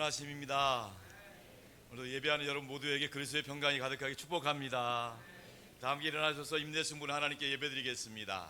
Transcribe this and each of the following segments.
아침입니다. 오늘 예배하는 여러분 모두에게 그리스도의 평강이 가득하게 축복합니다. 다 함께 일어나셔서 힘내신 분 하나님께 예배드리겠습니다.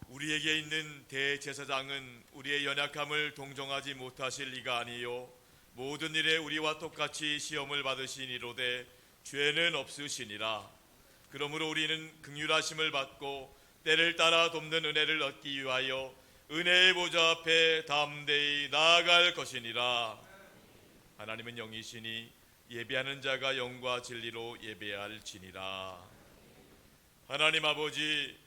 우리에게 있는 대제사장은 우리의 연약함을 동정하지 못하실 리가 아니요 모든 일에 우리와 똑같이 시험을 받으시니로되 죄는 없으시니라. 그러므로 우리는 긍휼하심을 받고 때를 따라 돕는 은혜를 얻기 위하여 은혜의 보좌 앞에 담대히 나아갈 것이니라. 하나님은 영이시니 예배하는 자가 영과 진리로 예배할지니라. 하나님 아버지,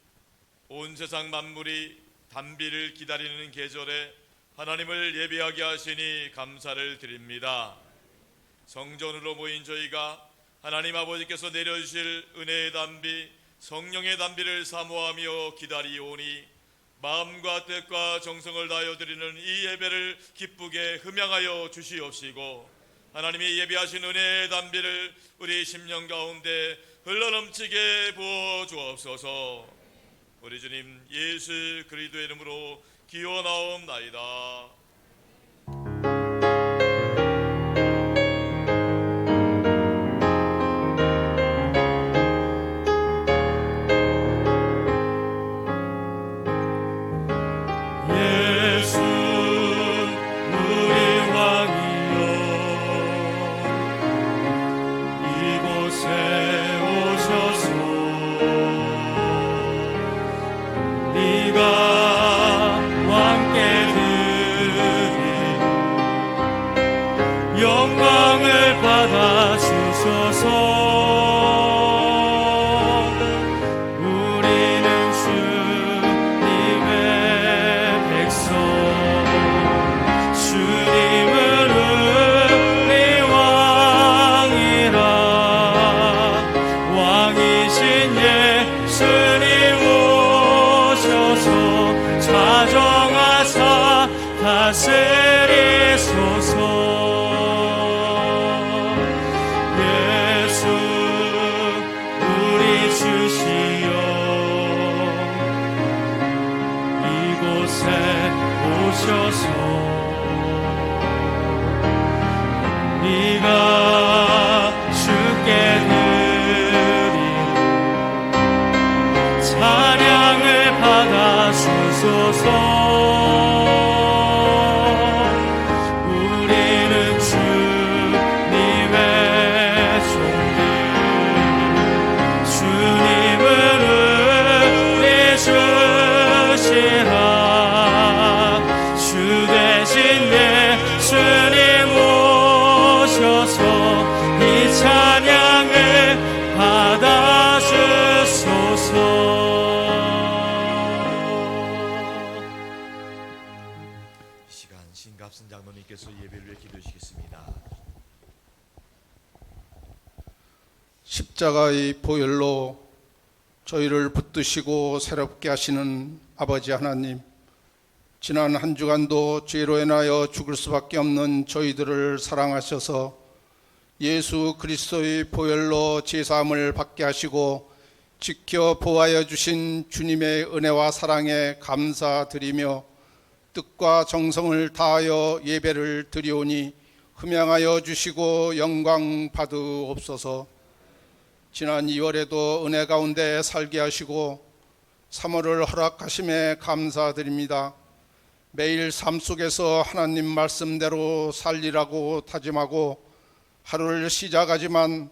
온 세상 만물이 단비를 기다리는 계절에 하나님을 예배하게 하시니 감사를 드립니다. 성전으로 모인 저희가 하나님 아버지께서 내려주실 은혜의 단비, 성령의 단비를 사모하며 기다리오니 마음과 뜻과 정성을 다하여 드리는 이 예배를 기쁘게 흠양하여 주시옵시고 하나님이 예배하신 은혜의 단비를 우리 심령 가운데 흘러넘치게 부어 주옵소서. 우리 주님 예수 그리스도의 이름으로 기원하옵나이다. 영광을 받아 주소서. 우리는 주님의 백성, 주님은 우리 왕이라. 왕이신 예수님 오셔서 자정하사 다스리소서. 오셔서 네가 주께 드린 찬양을 받아 주소서. 우리는 주님의 종들, 주님을 우리 주시라. 주 대신 예수님 오셔서 이 찬양을 받아 주소서. 이 시간 신갑순 장로님께서 예배를 위해 기도하시겠습니다. 십자가의 보혈로 저희를 붙드시고 새롭게 하시는 아버지 하나님, 지난 한 주간도 죄로 인하여 죽을 수밖에 없는 저희들을 사랑하셔서 예수 그리스도의 보혈로 제사함을 받게 하시고 지켜 보호하여 주신 주님의 은혜와 사랑에 감사드리며 뜻과 정성을 다하여 예배를 드리오니 흠양하여 주시고 영광 받으옵소서. 지난 2월에도 은혜 가운데 살게 하시고 3월을 허락하심에 감사드립니다. 매일 삶 속에서 하나님 말씀대로 살리라고 다짐하고 하루를 시작하지만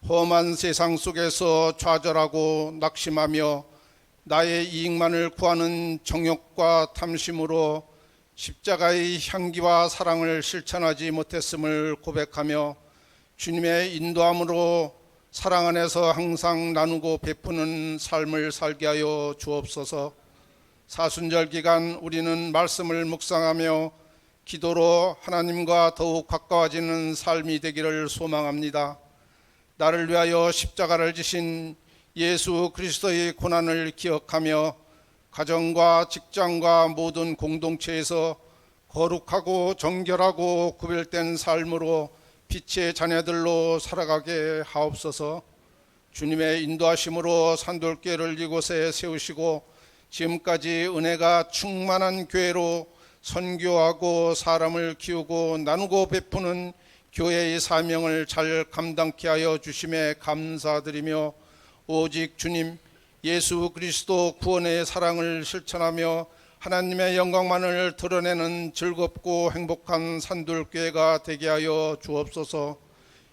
험한 세상 속에서 좌절하고 낙심하며 나의 이익만을 구하는 정욕과 탐심으로 십자가의 향기와 사랑을 실천하지 못했음을 고백하며 주님의 인도함으로 사랑 안에서 항상 나누고 베푸는 삶을 살게 하여 주옵소서. 사순절 기간 우리는 말씀을 묵상하며 기도로 하나님과 더욱 가까워지는 삶이 되기를 소망합니다. 나를 위하여 십자가를 지신 예수 그리스도의 고난을 기억하며 가정과 직장과 모든 공동체에서 거룩하고 정결하고 구별된 삶으로 빛의 자녀들로 살아가게 하옵소서. 주님의 인도하심으로 산돌교회를 이곳에 세우시고 지금까지 은혜가 충만한 교회로 선교하고 사람을 키우고 나누고 베푸는 교회의 사명을 잘 감당케 하여 주심에 감사드리며 오직 주님 예수 그리스도 구원의 사랑을 실천하며 하나님의 영광만을 드러내는 즐겁고 행복한 산돌교회가 되게 하여 주옵소서.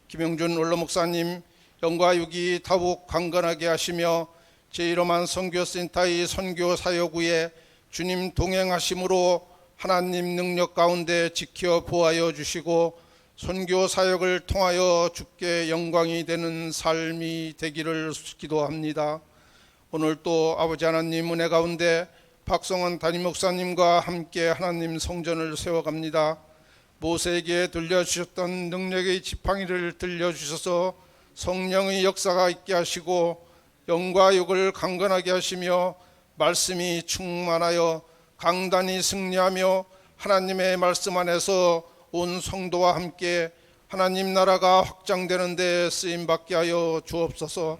김영준 원로 목사님 영과 육이 더욱 강건하게 하시며 제1호만 선교센터의 선교 사역 후에 주님 동행하심으로 하나님 능력 가운데 지켜 보호하여 주시고 선교 사역을 통하여 주께 영광이 되는 삶이 되기를 기도합니다. 오늘 또 아버지 하나님 은혜 가운데 박성원 담임 목사님과 함께 하나님 성전을 세워갑니다. 모세에게 들려주셨던 능력의 지팡이를 들려주셔서 성령의 역사가 있게 하시고 영과 육을 강건하게 하시며 말씀이 충만하여 강단이 승리하며 하나님의 말씀 안에서 온 성도와 함께 하나님 나라가 확장되는 데 쓰임받게 하여 주옵소서.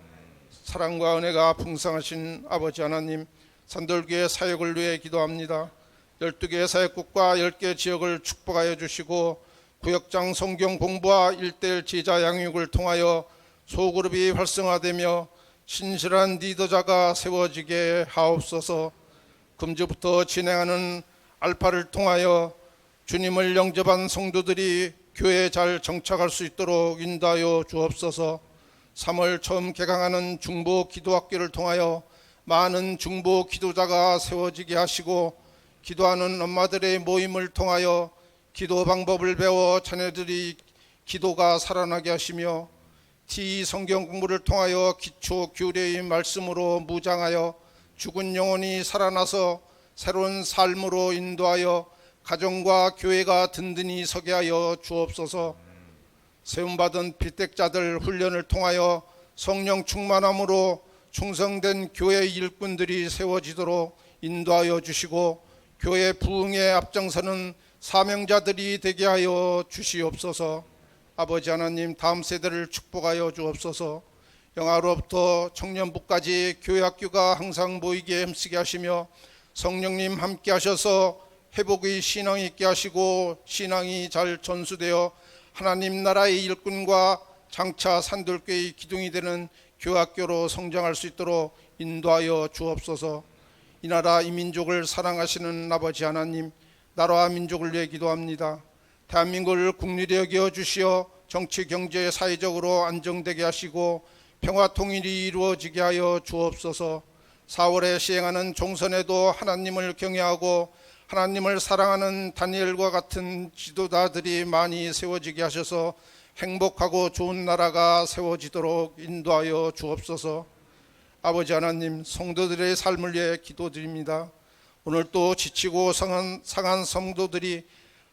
사랑과 은혜가 풍성하신 아버지 하나님, 산돌교회 사역을 위해 기도합니다. 12개 사역국과 10개 지역을 축복하여 주시고 구역장 성경 공부와 1:1 제자 양육을 통하여 소그룹이 활성화되며 신실한 리더자가 세워지게 하옵소서. 금주부터 진행하는 알파를 통하여 주님을 영접한 성도들이 교회에 잘 정착할 수 있도록 인도하여 주옵소서. 3월 처음 개강하는 중보 기도학교를 통하여 많은 중보 기도자가 세워지게 하시고 기도하는 엄마들의 모임을 통하여 기도 방법을 배워 자녀들이 기도가 살아나게 하시며 T 성경 공부를 통하여 기초 규례의 말씀으로 무장하여 죽은 영혼이 살아나서 새로운 삶으로 인도하여 가정과 교회가 든든히 서게 하여 주옵소서. 세움받은 필택자들 훈련을 통하여 성령 충만함으로 충성된 교회 일꾼들이 세워지도록 인도하여 주시고 교회 부흥에 앞장서는 사명자들이 되게 하여 주시옵소서. 아버지 하나님, 다음 세대를 축복하여 주옵소서. 영아로부터 청년부까지 교회 학교가 항상 모이게 힘쓰게 하시며 성령님 함께 하셔서 회복의 신앙이 있게 하시고 신앙이 잘 전수되어 하나님 나라의 일꾼과 장차 산돌교회의 기둥이 되는 교학교로 성장할 수 있도록 인도하여 주옵소서. 이 나라 이 민족을 사랑하시는 아버지 하나님, 나라와 민족을 위해 기도합니다. 대한민국을 국리로 여겨 주시어 정치, 경제, 사회적으로 안정되게 하시고 평화 통일이 이루어지게 하여 주옵소서. 4월에 시행하는 총선에도 하나님을 경외하고 하나님을 사랑하는 다니엘과 같은 지도자들이 많이 세워지게 하셔서 행복하고 좋은 나라가 세워지도록 인도하여 주옵소서. 아버지 하나님, 성도들의 삶을 위해 기도드립니다. 오늘 또 지치고 상한 성도들이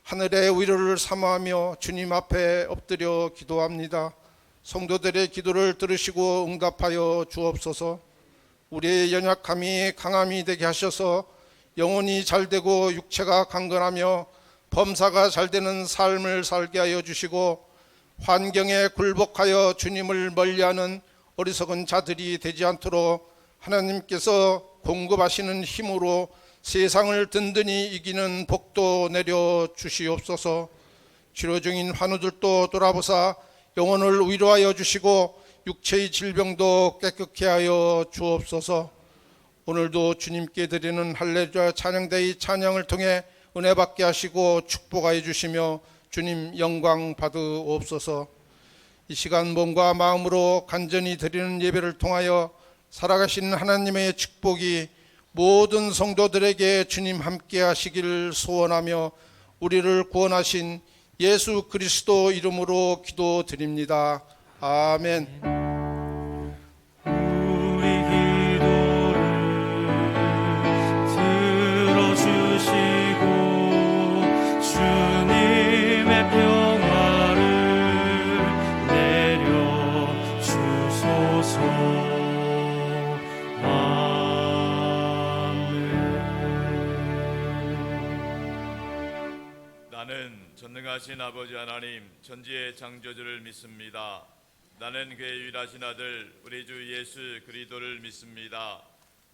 하늘의 위로를 사모하며 주님 앞에 엎드려 기도합니다. 성도들의 기도를 들으시고 응답하여 주옵소서. 우리의 연약함이 강함이 되게 하셔서 영혼이 잘되고 육체가 강건하며 범사가 잘되는 삶을 살게 하여 주시고 환경에 굴복하여 주님을 멀리하는 어리석은 자들이 되지 않도록 하나님께서 공급하시는 힘으로 세상을 든든히 이기는 복도 내려 주시옵소서. 치료 중인 환우들도 돌아보사 영혼을 위로하여 주시고 육체의 질병도 깨끗게 하여 주옵소서. 오늘도 주님께 드리는 할렐루야 찬양대의 찬양을 통해 은혜 받게 하시고 축복하여 주시며 주님 영광 받으옵소서. 이 시간 몸과 마음으로 간절히 드리는 예배를 통하여 살아가신 하나님의 축복이 모든 성도들에게 주님 함께 하시기를 소원하며 우리를 구원하신 예수 그리스도 이름으로 기도드립니다. 아멘. 우리 기도를 들어주시고 주님의 평화를 내려주소서. 나는 전능하신 아버지 하나님 천지의 창조주를 믿습니다. 나는 그의 유일하신 아들 우리 주 예수 그리스도를 믿습니다.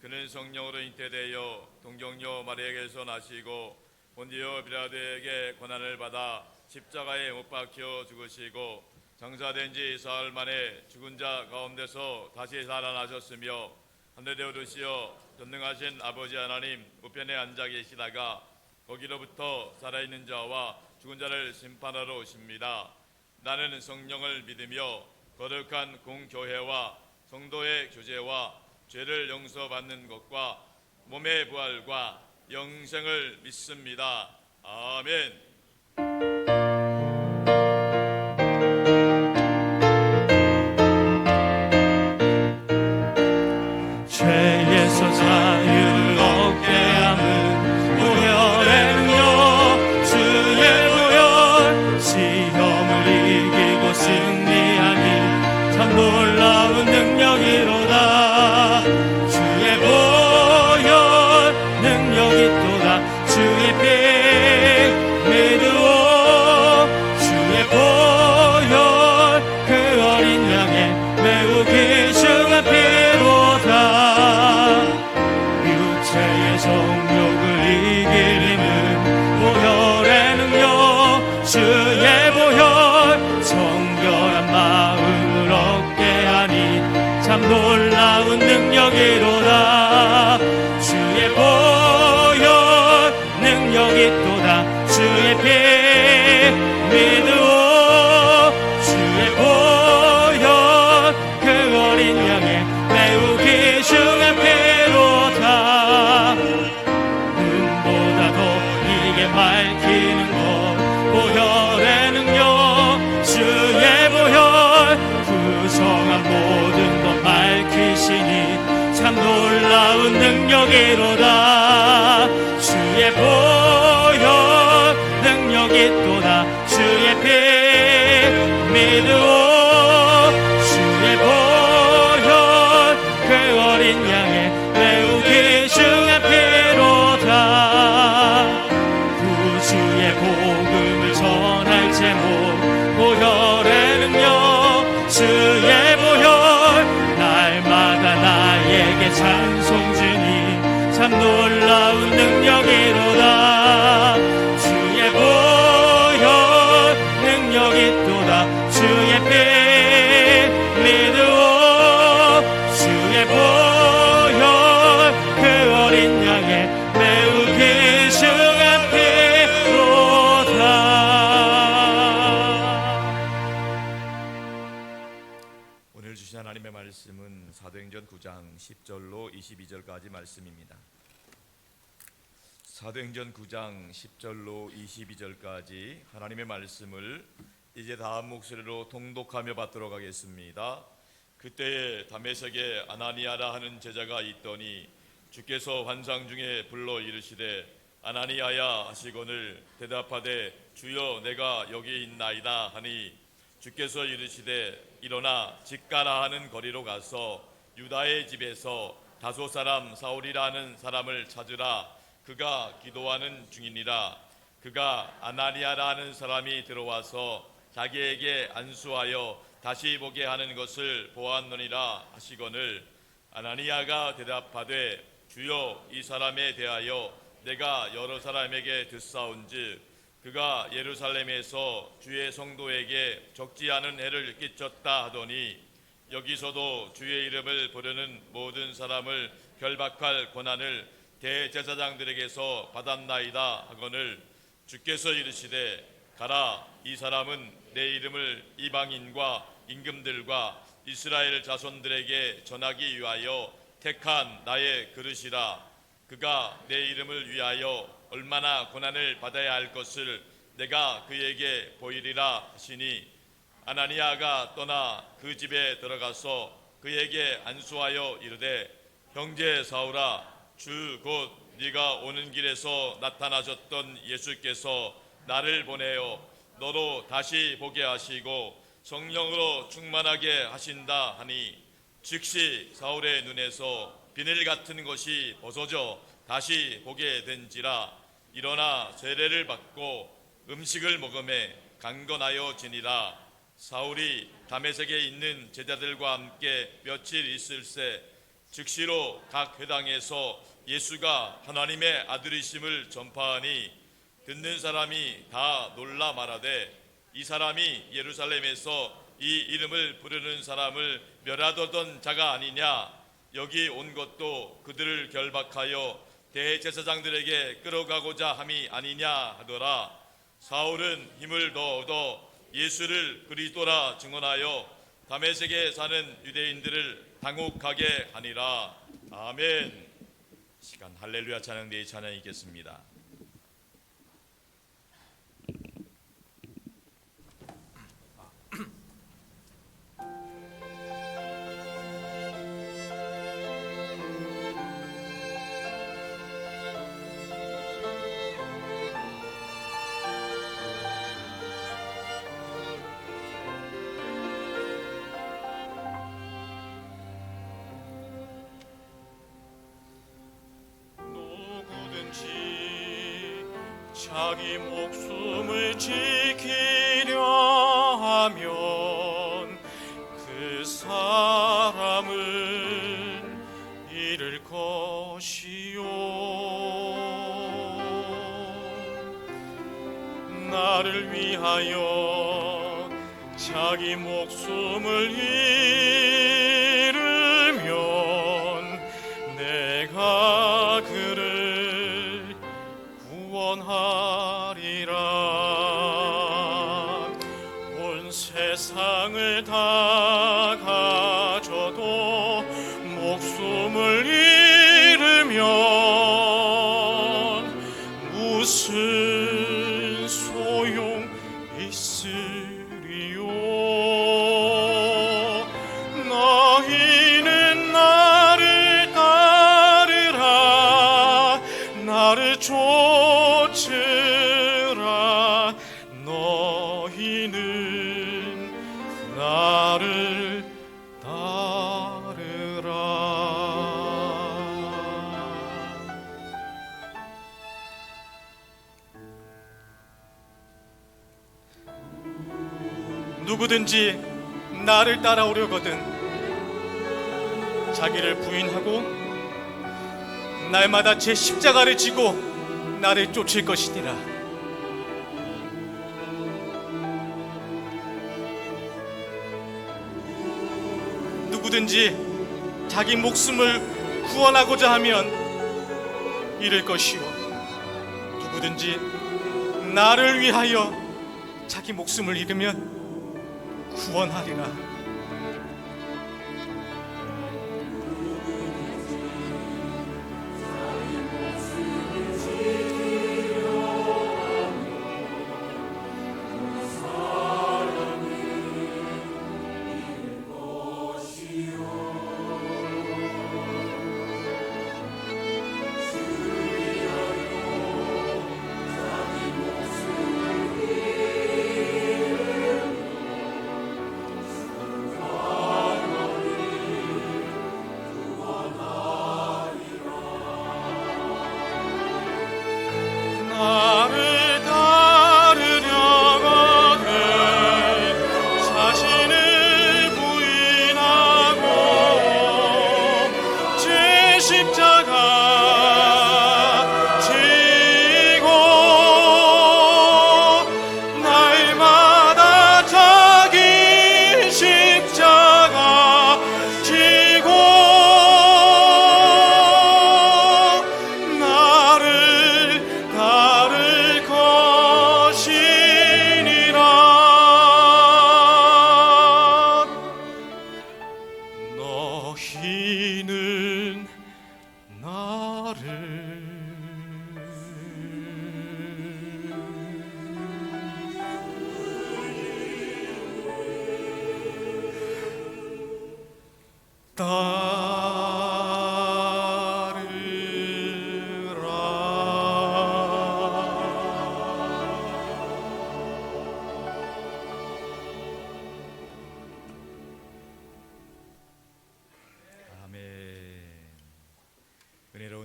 그는 성령으로 잉태되어 동정녀 마리아에게서 나시고 본디오 빌라도에게 고난을 받아 십자가에 못 박혀 죽으시고 장사된 지 사흘 만에 죽은 자 가운데서 다시 살아나셨으며 하늘에 오르시어 전능하신 아버지 하나님 우편에 앉아 계시다가 거기로부터 살아있는 자와 죽은 자를 심판하러 오십니다. 나는 성령을 믿으며 거룩한 공교회와 성도의 교제와 죄를 용서받는 것과 몸의 부활과 영생을 믿습니다. 아멘. 죄에서 자유를 얻게 함은 보혈의 능력 주의 보혈 시험을 이기고 승리하니 참 놀라운 능력이로다. 주의 보혈 능력이 또다. 주의 피 믿으오. 주의 보혈 그 어린 양의 매우 귀중한 피로다. 육체의 정욕을 이길 힘은 보혈의 능력 주의 보혈 정결한 마음을 얻게 하니 참 놀라운 능력이로다. 주의 보혈 능력이 또다. 주의 피 믿으오. 주의 보혈 그 어린 양의 매우 귀중한 피로다. 눈보다 더 이게 밝히는 것 보혈의 능력 주의 보혈 구성한 모든 것 밝히시니 참 놀라운 능력이로다. 주의 보혈 능력이 또다. 주의 피 믿으오. 주의 보혈 그 어린 양의 매우 귀중한 피로다. 구주의 복음을 전할 제목 보혈의 능력 주의 보혈 날마다 나에게 찬송 주니 참 놀라운 능력이로다. 주의 보혈 능력이 또다. 주의 피 믿으오. 주의 보혈 그 어린 양의 매우 귀중한 피로다. 오늘 주신 하나님의 말씀은 사도행전 9장 10절로 22절까지 말씀입니다. 사도행전 9장 10절로 22절까지 하나님의 말씀을 이제 다음 목소리로 통독하며 받도록 하겠습니다. 그때에 다메섹에 아나니아라 하는 제자가 있더니 주께서 환상 중에 불러 이르시되 아나니아야 하시거늘 대답하되 주여 내가 여기 있나이다 하니 주께서 이르시되 일어나 직가라 하는 거리로 가서 유다의 집에서 다소 사람 사울이라 하는 사람을 찾으라. 그가 기도하는 중이니라. 그가 아나니아라 하는 사람이 들어와서 자기에게 안수하여 다시 보게 하는 것을 보았느니라 하시거늘 아나니아가 대답하되 주여 이 사람에 대하여 내가 여러 사람에게 듣사온즉 그가 예루살렘에서 주의 성도에게 적지 않은 해를 끼쳤다 하더니 여기서도 주의 이름을 부르는 모든 사람을 결박할 권한을 대제사장들에게서 받았나이다 하거늘 주께서 이르시되 가라 이 사람은 내 이름을 이방인과 임금들과 이스라엘 자손들에게 전하기 위하여 택한 나의 그릇이라. 그가 내 이름을 위하여 얼마나 고난을 받아야 할 것을 내가 그에게 보이리라 하시니 아나니아가 떠나 그 집에 들어가서 그에게 안수하여 이르되 형제 사울아 주 곧 네가 오는 길에서 나타나셨던 예수께서 나를 보내어 너로 다시 보게 하시고 성령으로 충만하게 하신다 하니 즉시 사울의 눈에서 비늘 같은 것이 벗어져 다시 보게 된지라. 일어나 세례를 받고 음식을 먹음에 강건하여 지니라. 사울이 다메섹에 있는 제자들과 함께 며칠 있을새 즉시로 각 회당에서 예수가 하나님의 아들이심을 전파하니 듣는 사람이 다 놀라 말하되 이 사람이 예루살렘에서 이 이름을 부르는 사람을 멸하던 자가 아니냐. 여기 온 것도 그들을 결박하여 대제사장들에게 끌어가고자 함이 아니냐 하더라. 사울은 힘을 더 얻어 예수를 그리스도라 증언하여 다메섹에 사는 유대인들을 당혹하게 하니라. 아멘. 시간 할렐루야 찬양 내 찬양 있겠습니다. 자기 목숨을 지키려 하면 그 사람은 잃을 것이요 나를 위하여 자기 목숨을 잃으면 내가 그를 구원하리라. 온 세상을 다 가져도 목숨을 잃으면 무슨 소용 있으리요. 너희는 나를 따르라. 나를 쫓으라. 너희는 나를 따르라. 누구든지 나를 따라오려거든 자기를 부인하고 날마다 제 십자가를 지고 나를 쫓을 것이니라. 누구든지 자기 목숨을 구원하고자 하면 잃을 것이요 누구든지 나를 위하여 자기 목숨을 잃으면 구원하리라.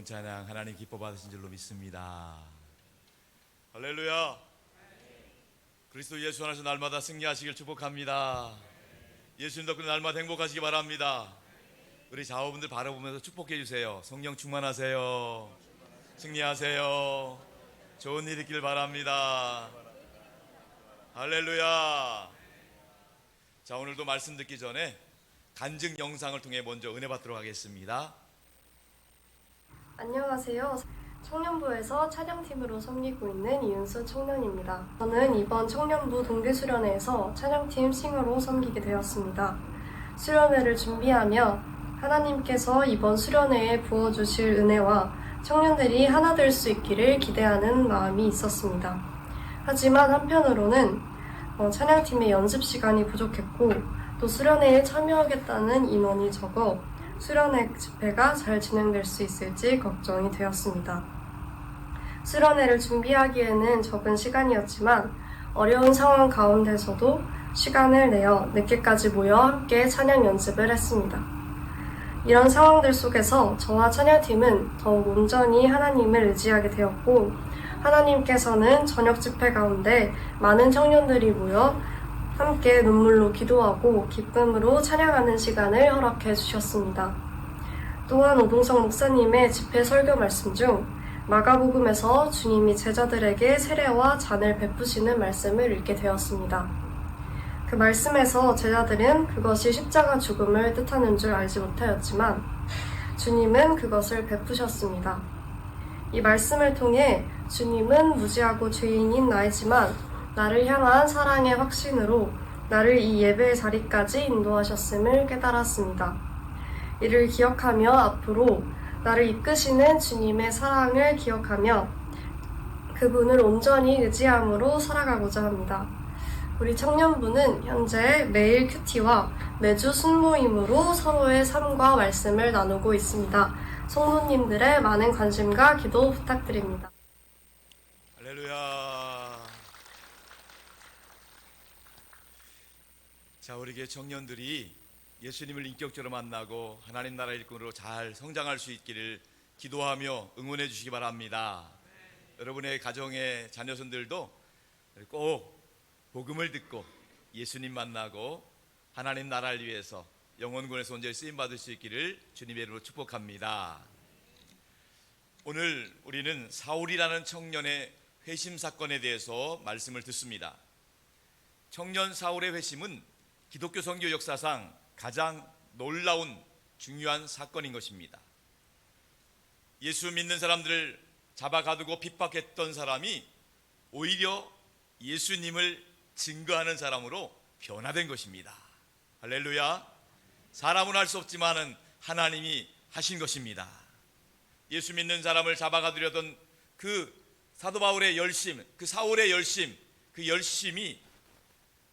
아름다운 찬양 하나님 기뻐 받으신 줄로 믿습니다. 할렐루야. 그리스도 예수 안에서 날마다 승리하시길 축복합니다. 예수님 덕분에 날마다 행복하시기 바랍니다. 우리 자녀분들 바라보면서 축복해 주세요. 성령 충만하세요. 승리하세요. 좋은 일 있길 바랍니다. 할렐루야. 자, 오늘도 말씀 듣기 전에 간증 영상을 통해 먼저 은혜 받도록 하겠습니다. 안녕하세요. 청년부에서 찬양팀으로 섬기고 있는 이윤수 청년입니다. 저는 이번 청년부 동계수련회에서 찬양팀 싱어로 섬기게 되었습니다. 수련회를 준비하며 하나님께서 이번 수련회에 부어주실 은혜와 청년들이 하나 될 수 있기를 기대하는 마음이 있었습니다. 하지만 한편으로는 찬양팀의 연습 시간이 부족했고 또 수련회에 참여하겠다는 인원이 적어 수련회 집회가 잘 진행될 수 있을지 걱정이 되었습니다. 수련회를 준비하기에는 적은 시간이었지만 어려운 상황 가운데서도 시간을 내어 늦게까지 모여 함께 찬양 연습을 했습니다. 이런 상황들 속에서 저와 찬양팀은 더욱 온전히 하나님을 의지하게 되었고 하나님께서는 저녁 집회 가운데 많은 청년들이 모여 함께 눈물로 기도하고 기쁨으로 찬양하는 시간을 허락해 주셨습니다. 또한 오동성 목사님의 집회 설교 말씀 중 마가복음에서 주님이 제자들에게 세례와 잔을 베푸시는 말씀을 읽게 되었습니다. 그 말씀에서 제자들은 그것이 십자가 죽음을 뜻하는 줄 알지 못하였지만 주님은 그것을 베푸셨습니다. 이 말씀을 통해 주님은 무지하고 죄인인 나이지만 나를 향한 사랑의 확신으로 나를 이 예배의 자리까지 인도하셨음을 깨달았습니다. 이를 기억하며 앞으로 나를 이끄시는 주님의 사랑을 기억하며 그분을 온전히 의지함으로 살아가고자 합니다. 우리 청년부는 현재 매일 큐티와 매주 순모임으로 서로의 삶과 말씀을 나누고 있습니다. 성도님들의 많은 관심과 기도 부탁드립니다. 할렐루야. 자, 우리 교회 청년들이 예수님을 인격적으로 만나고 하나님 나라 일꾼으로 잘 성장할 수 있기를 기도하며 응원해 주시기 바랍니다. 여러분의 가정의 자녀손들도 꼭 복음을 듣고 예수님 만나고 하나님 나라를 위해서 영혼군의 손재에 쓰임 받을 수 있기를 주님의 이름으로 축복합니다. 오늘 우리는 사울이라는 청년의 회심 사건에 대해서 말씀을 듣습니다. 청년 사울의 회심은 기독교 선교 역사상 가장 놀라운 중요한 사건인 것입니다. 예수 믿는 사람들을 잡아가두고 핍박했던 사람이 오히려 예수님을 증거하는 사람으로 변화된 것입니다. 할렐루야. 사람은 할 수 없지만은 하나님이 하신 것입니다. 예수 믿는 사람을 잡아가두려던 그 사도 바울의 열심, 그 사울의 열심, 그 열심이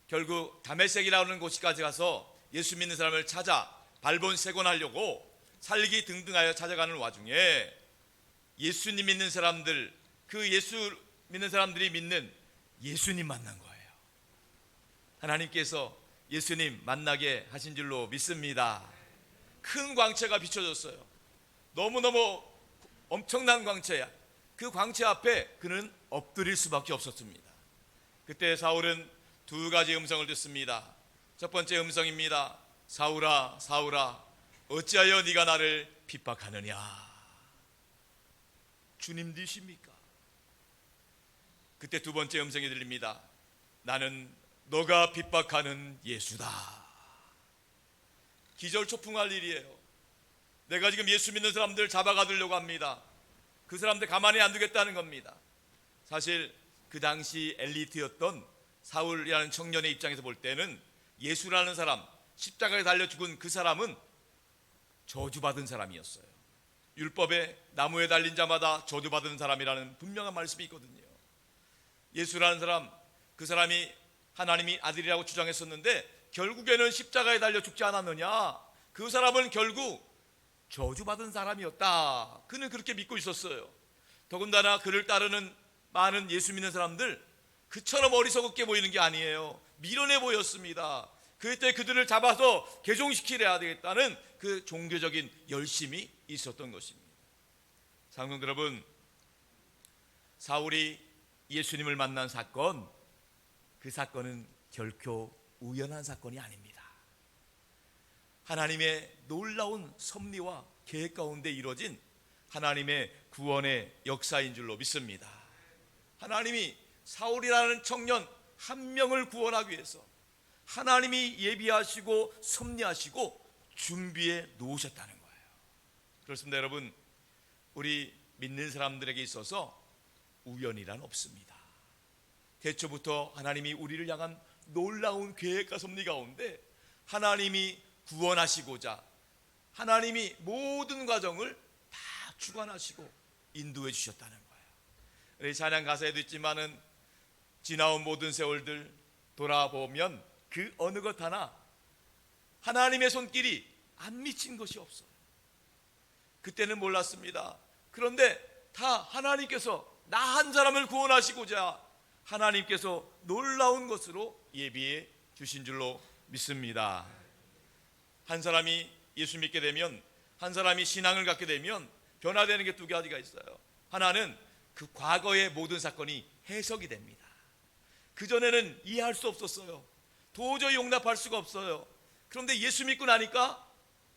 결국 다메섹이라는 곳까지 가서 예수 믿는 사람을 찾아 발본색원하려고 살기 등등하여 찾아가는 와중에 예수님 믿는 사람들, 그 예수 믿는 사람들이 믿는 예수님 만난 거예요. 하나님께서 예수님 만나게 하신 줄로 믿습니다. 큰 광채가 비춰졌어요. 너무너무 엄청난 광채야. 그 광채 앞에 그는 엎드릴 수밖에 없었습니다. 그때 사울은 두 가지 음성을 듣습니다. 첫 번째 음성입니다. 사울아, 사울아, 어찌하여 네가 나를 핍박하느냐? 주님이십니까? 그때 두 번째 음성이 들립니다. 나는 너가 핍박하는 예수다. 기절초풍할 일이에요. 내가 지금 예수 믿는 사람들 잡아가두려고 합니다. 그 사람들 가만히 안 두겠다는 겁니다. 사실 그 당시 엘리트였던 사울이라는 청년의 입장에서 볼 때는 예수라는 사람, 십자가에 달려 죽은 그 사람은 저주받은 사람이었어요. 율법에 나무에 달린 자마다 저주받은 사람이라는 분명한 말씀이 있거든요. 예수라는 사람, 그 사람이 하나님이 아들이라고 주장했었는데 결국에는 십자가에 달려 죽지 않았느냐? 그 사람은 결국 저주받은 사람이었다. 그는 그렇게 믿고 있었어요. 더군다나 그를 따르는 많은 예수 믿는 사람들, 그처럼 어리석게 보이는 게 아니에요. 미련해 보였습니다. 그때 그들을 잡아서 개종시키려 되겠다는 그 종교적인 열심이 있었던 것입니다. 성도 여러분, 사울이 예수님을 만난 사건, 그 사건은 결코 우연한 사건이 아닙니다. 하나님의 놀라운 섭리와 계획 가운데 이루어진 하나님의 구원의 역사인 줄로 믿습니다. 하나님이 사울이라는 청년 한 명을 구원하기 위해서 하나님이 예비하시고 섭리하시고 준비해 놓으셨다는 거예요. 그렇습니다. 여러분, 우리 믿는 사람들에게 있어서 우연이란 없습니다. 태초부터 하나님이 우리를 향한 놀라운 계획과 섭리 가운데 하나님이 구원하시고자 하나님이 모든 과정을 다 주관하시고 인도해 주셨다는 거예요. 우리 찬양 가사에도 있지만은 지나온 모든 세월들 돌아보면 그 어느 것 하나 하나님의 손길이 안 미친 것이 없어요. 그때는 몰랐습니다. 그런데 다 하나님께서 나 한 사람을 구원하시고자 하나님께서 놀라운 것으로 예비해 주신 줄로 믿습니다. 한 사람이 예수 믿게 되면, 한 사람이 신앙을 갖게 되면 변화되는 게 두 가지가 있어요. 하나는 그 과거의 모든 사건이 해석이 됩니다. 그전에는 이해할 수 없었어요. 도저히 용납할 수가 없어요. 그런데 예수 믿고 나니까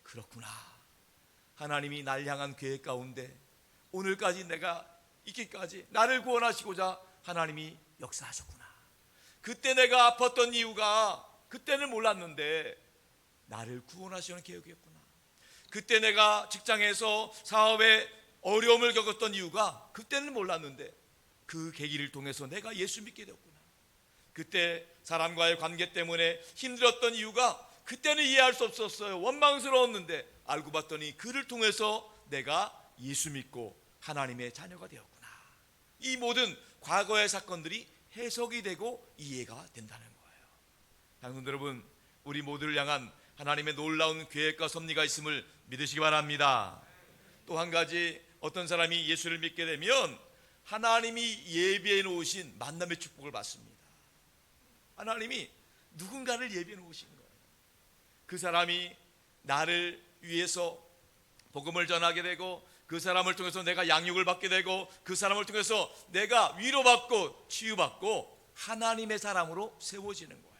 그렇구나, 하나님이 날 향한 계획 가운데 오늘까지 내가 있기까지 나를 구원하시고자 하나님이 역사하셨구나. 그때 내가 아팠던 이유가 그때는 몰랐는데 나를 구원하시는 계획이었구나. 그때 내가 직장에서 사업에 어려움을 겪었던 이유가 그때는 몰랐는데 그 계기를 통해서 내가 예수 믿게 되었구나. 그때 사람과의 관계 때문에 힘들었던 이유가 그때는 이해할 수 없었어요. 원망스러웠는데 알고 봤더니 그를 통해서 내가 예수 믿고 하나님의 자녀가 되었구나. 이 모든 과거의 사건들이 해석이 되고 이해가 된다는 거예요. 당신들 여러분, 우리 모두를 향한 하나님의 놀라운 계획과 섭리가 있음을 믿으시기 바랍니다. 또 한 가지, 어떤 사람이 예수를 믿게 되면 하나님이 예비해 놓으신 만남의 축복을 받습니다. 하나님이 누군가를 예비해 놓으신 거예요. 그 사람이 나를 위해서 복음을 전하게 되고, 그 사람을 통해서 내가 양육을 받게 되고, 그 사람을 통해서 내가 위로받고 치유받고 하나님의 사람으로 세워지는 거예요.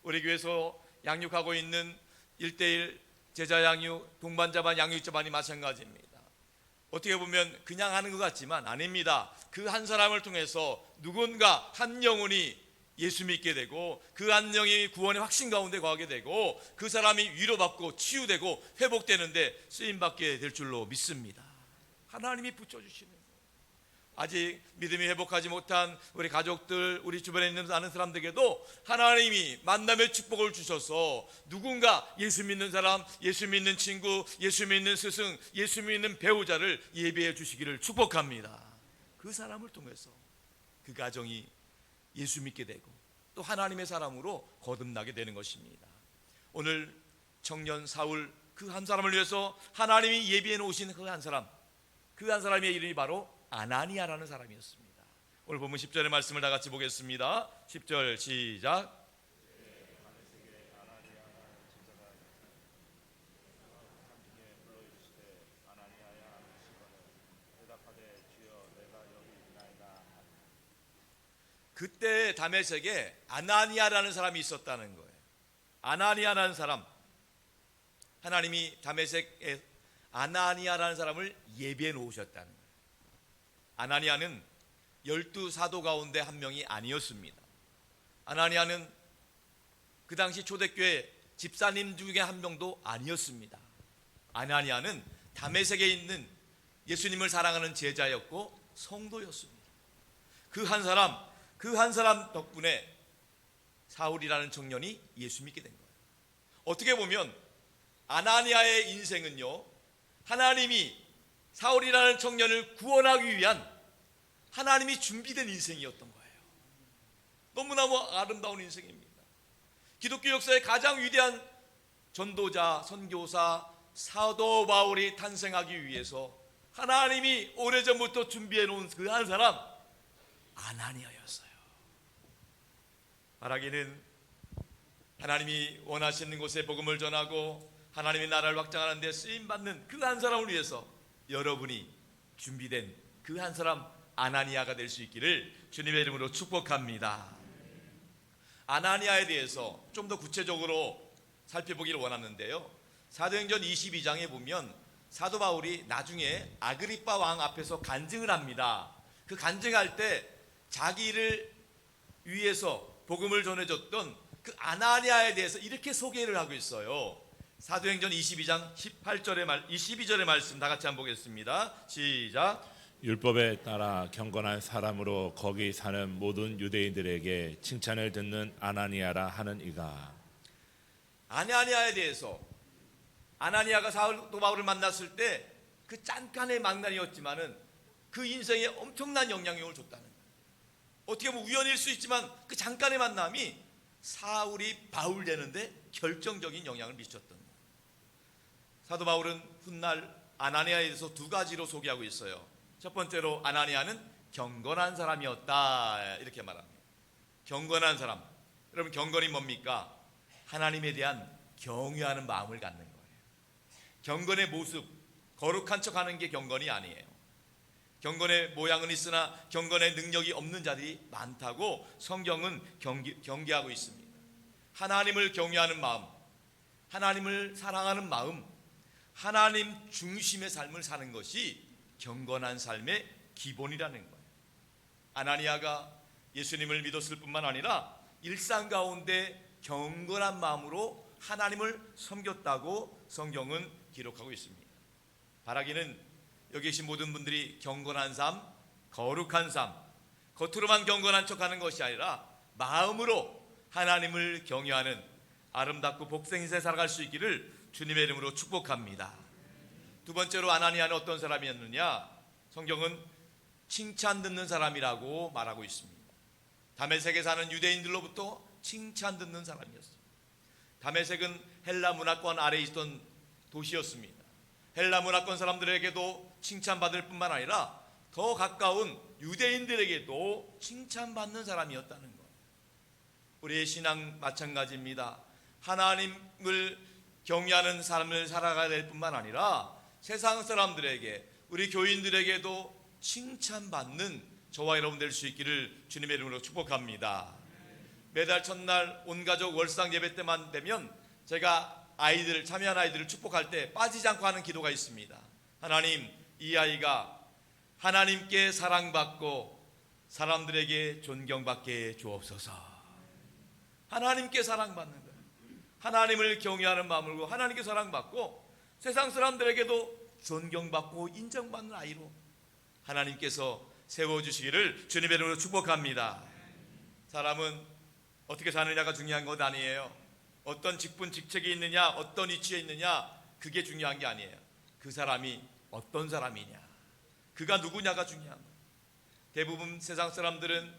우리 교회에서 양육하고 있는 1:1 제자 양육, 동반자반 양육 자반이 마찬가지입니다. 어떻게 보면 그냥 하는 것 같지만 아닙니다. 그 한 사람을 통해서 누군가 한 영혼이 예수 믿게 되고, 그 한 영이 구원의 확신 가운데 거하게 되고, 그 사람이 위로받고 치유되고 회복되는데 쓰임받게 될 줄로 믿습니다. 하나님이 붙여주시는 거예요. 아직 믿음이 회복하지 못한 우리 가족들, 우리 주변에 있는 아는 사람들에게도 하나님이 만남의 축복을 주셔서 누군가 예수 믿는 사람, 예수 믿는 친구, 예수 믿는 스승, 예수 믿는 배우자를 예비해 주시기를 축복합니다. 그 사람을 통해서 그 가정이 예수 믿게 되고 또 하나님의 사람으로 거듭나게 되는 것입니다. 오늘 청년 사울, 그 한 사람을 위해서 하나님이 예비해 놓으신 그 한 사람, 그 한 사람의 이름이 바로 아나니아라는 사람이었습니다. 오늘 본문 10절의 말씀을 다 같이 보겠습니다. 10절 시작. 그때 다메섹에 아나니아라는 사람이 있었다는 거예요. 아나니아라는 사람, 하나님이 다메섹에 아나니아라는 사람을 예비해 놓으셨다는 거예요. 아나니아는 12사도 가운데 한 명이 아니었습니다. 아나니아는 그 당시 초대교회 집사님 중에 한 명도 아니었습니다. 아나니아는 다메섹에 있는 예수님을 사랑하는 제자였고 성도였습니다. 그 한 사람 덕분에 사울이라는 청년이 예수 믿게 된 거예요. 어떻게 보면 아나니아의 인생은요, 하나님이 사울이라는 청년을 구원하기 위한 하나님이 준비된 인생이었던 거예요. 너무너무 아름다운 인생입니다. 기독교 역사의 가장 위대한 전도자, 선교사, 사도 바울이 탄생하기 위해서 하나님이 오래전부터 준비해 놓은 그 한 사람, 아나니아였어요. 말하기는 하나님이 원하시는 곳에 복음을 전하고 하나님의 나라를 확장하는 데 쓰임받는 그 한 사람을 위해서 여러분이 준비된 그 한 사람 아나니아가 될 수 있기를 주님의 이름으로 축복합니다. 아나니아에 대해서 좀 더 구체적으로 살펴보기를 원하는데요, 사도행전 22장에 보면 사도 바울이 나중에 아그리빠 왕 앞에서 간증을 합니다. 그 간증할 때 자기를 위해서 복음을 전해줬던 그 아나니아에 대해서 이렇게 소개를 하고 있어요. 사도행전 22장 22절의 말씀 다 같이 한번 보겠습니다. 시작. 율법에 따라 경건한 사람으로 거기 사는 모든 유대인들에게 칭찬을 듣는 아나니아라 하는 이가. 아나니아에 대해서, 아나니아가 사도 바울을 만났을 때 그 잠깐의 만남이었지만은 그 인생에 엄청난 영향력을 줬다는 거예요. 어떻게 보면 우연일 수 있지만 그 잠깐의 만남이 사울이 바울 되는데 결정적인 영향을 미쳤던 거예요. 사도 바울은 훗날 아나니아에 대해서 두 가지로 소개하고 있어요. 첫 번째로 아나니아는 경건한 사람이었다, 이렇게 말합니다. 경건한 사람. 여러분, 경건이 뭡니까? 하나님에 대한 경외하는 마음을 갖는 거예요. 경건의 모습, 거룩한 척하는 게 경건이 아니에요. 경건의 모양은 있으나 경건의 능력이 없는 자들이 많다고 성경은 경계하고 있습니다. 하나님을 경외하는 마음, 하나님을 사랑하는 마음, 하나님 중심의 삶을 사는 것이 경건한 삶의 기본이라는 거예요. 아나니아가 예수님을 믿었을 뿐만 아니라 일상 가운데 경건한 마음으로 하나님을 섬겼다고 성경은 기록하고 있습니다. 바라기는 여기 계신 모든 분들이 경건한 삶, 거룩한 삶, 겉으로만 경건한 척하는 것이 아니라 마음으로 하나님을 경외하는 아름답고 복된 인생 살아갈 수 있기를 주님의 이름으로 축복합니다. 두 번째로 아나니아는 어떤 사람이었느냐? 성경은 칭찬 듣는 사람이라고 말하고 있습니다. 다메섹에 사는 유대인들로부터 칭찬 듣는 사람이었습니다. 다메섹은 헬라 문화권 아래에 있던 도시였습니다. 헬라 문화권 사람들에게도 칭찬받을 뿐만 아니라 더 가까운 유대인들에게도 칭찬받는 사람이었다는 거예요. 우리의 신앙 마찬가지입니다. 하나님을 경외하는 삶을 살아가야 될 뿐만 아니라 세상 사람들에게, 우리 교인들에게도 칭찬받는 저와 여러분 될 수 있기를 주님의 이름으로 축복합니다. 매달 첫날 온 가족 월상 예배 때만 되면 제가 참여한 아이들을 축복할 때 빠지지 않고 하는 기도가 있습니다. 하나님, 이 아이가 하나님께 사랑받고 사람들에게 존경받게 해 주옵소서. 하나님께 사랑받는 거예요. 하나님을 경외하는 마음으로 하나님께 사랑받고 세상 사람들에게도 존경받고 인정받는 아이로 하나님께서 세워주시기를 주님의 이름으로 축복합니다. 사람은 어떻게 사느냐가 중요한 것 아니에요. 어떤 직분, 직책이 있느냐, 어떤 위치에 있느냐, 그게 중요한 게 아니에요. 그 사람이 어떤 사람이냐, 그가 누구냐가 중요한 거예요. 대부분 세상 사람들은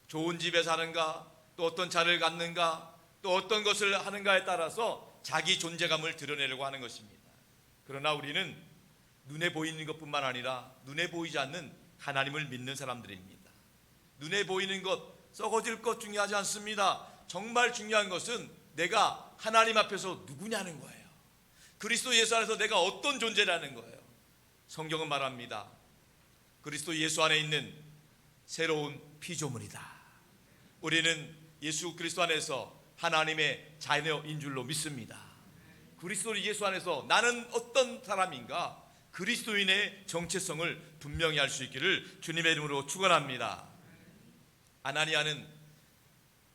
좋은 집에 사는가, 또 어떤 자를 갖는가, 또 어떤 것을 하는가에 따라서 자기 존재감을 드러내려고 하는 것입니다. 그러나 우리는 눈에 보이는 것뿐만 아니라 눈에 보이지 않는 하나님을 믿는 사람들입니다. 눈에 보이는 것, 썩어질 것 중요하지 않습니다. 정말 중요한 것은 내가 하나님 앞에서 누구냐는 거예요. 그리스도 예수 안에서 내가 어떤 존재라는 거예요. 성경은 말합니다. 그리스도 예수 안에 있는 새로운 피조물이다. 우리는 예수 그리스도 안에서 하나님의 자녀인 줄로 믿습니다. 그리스도 예수 안에서 나는 어떤 사람인가, 그리스도인의 정체성을 분명히 알 수 있기를 주님의 이름으로 축원합니다. 아나니아는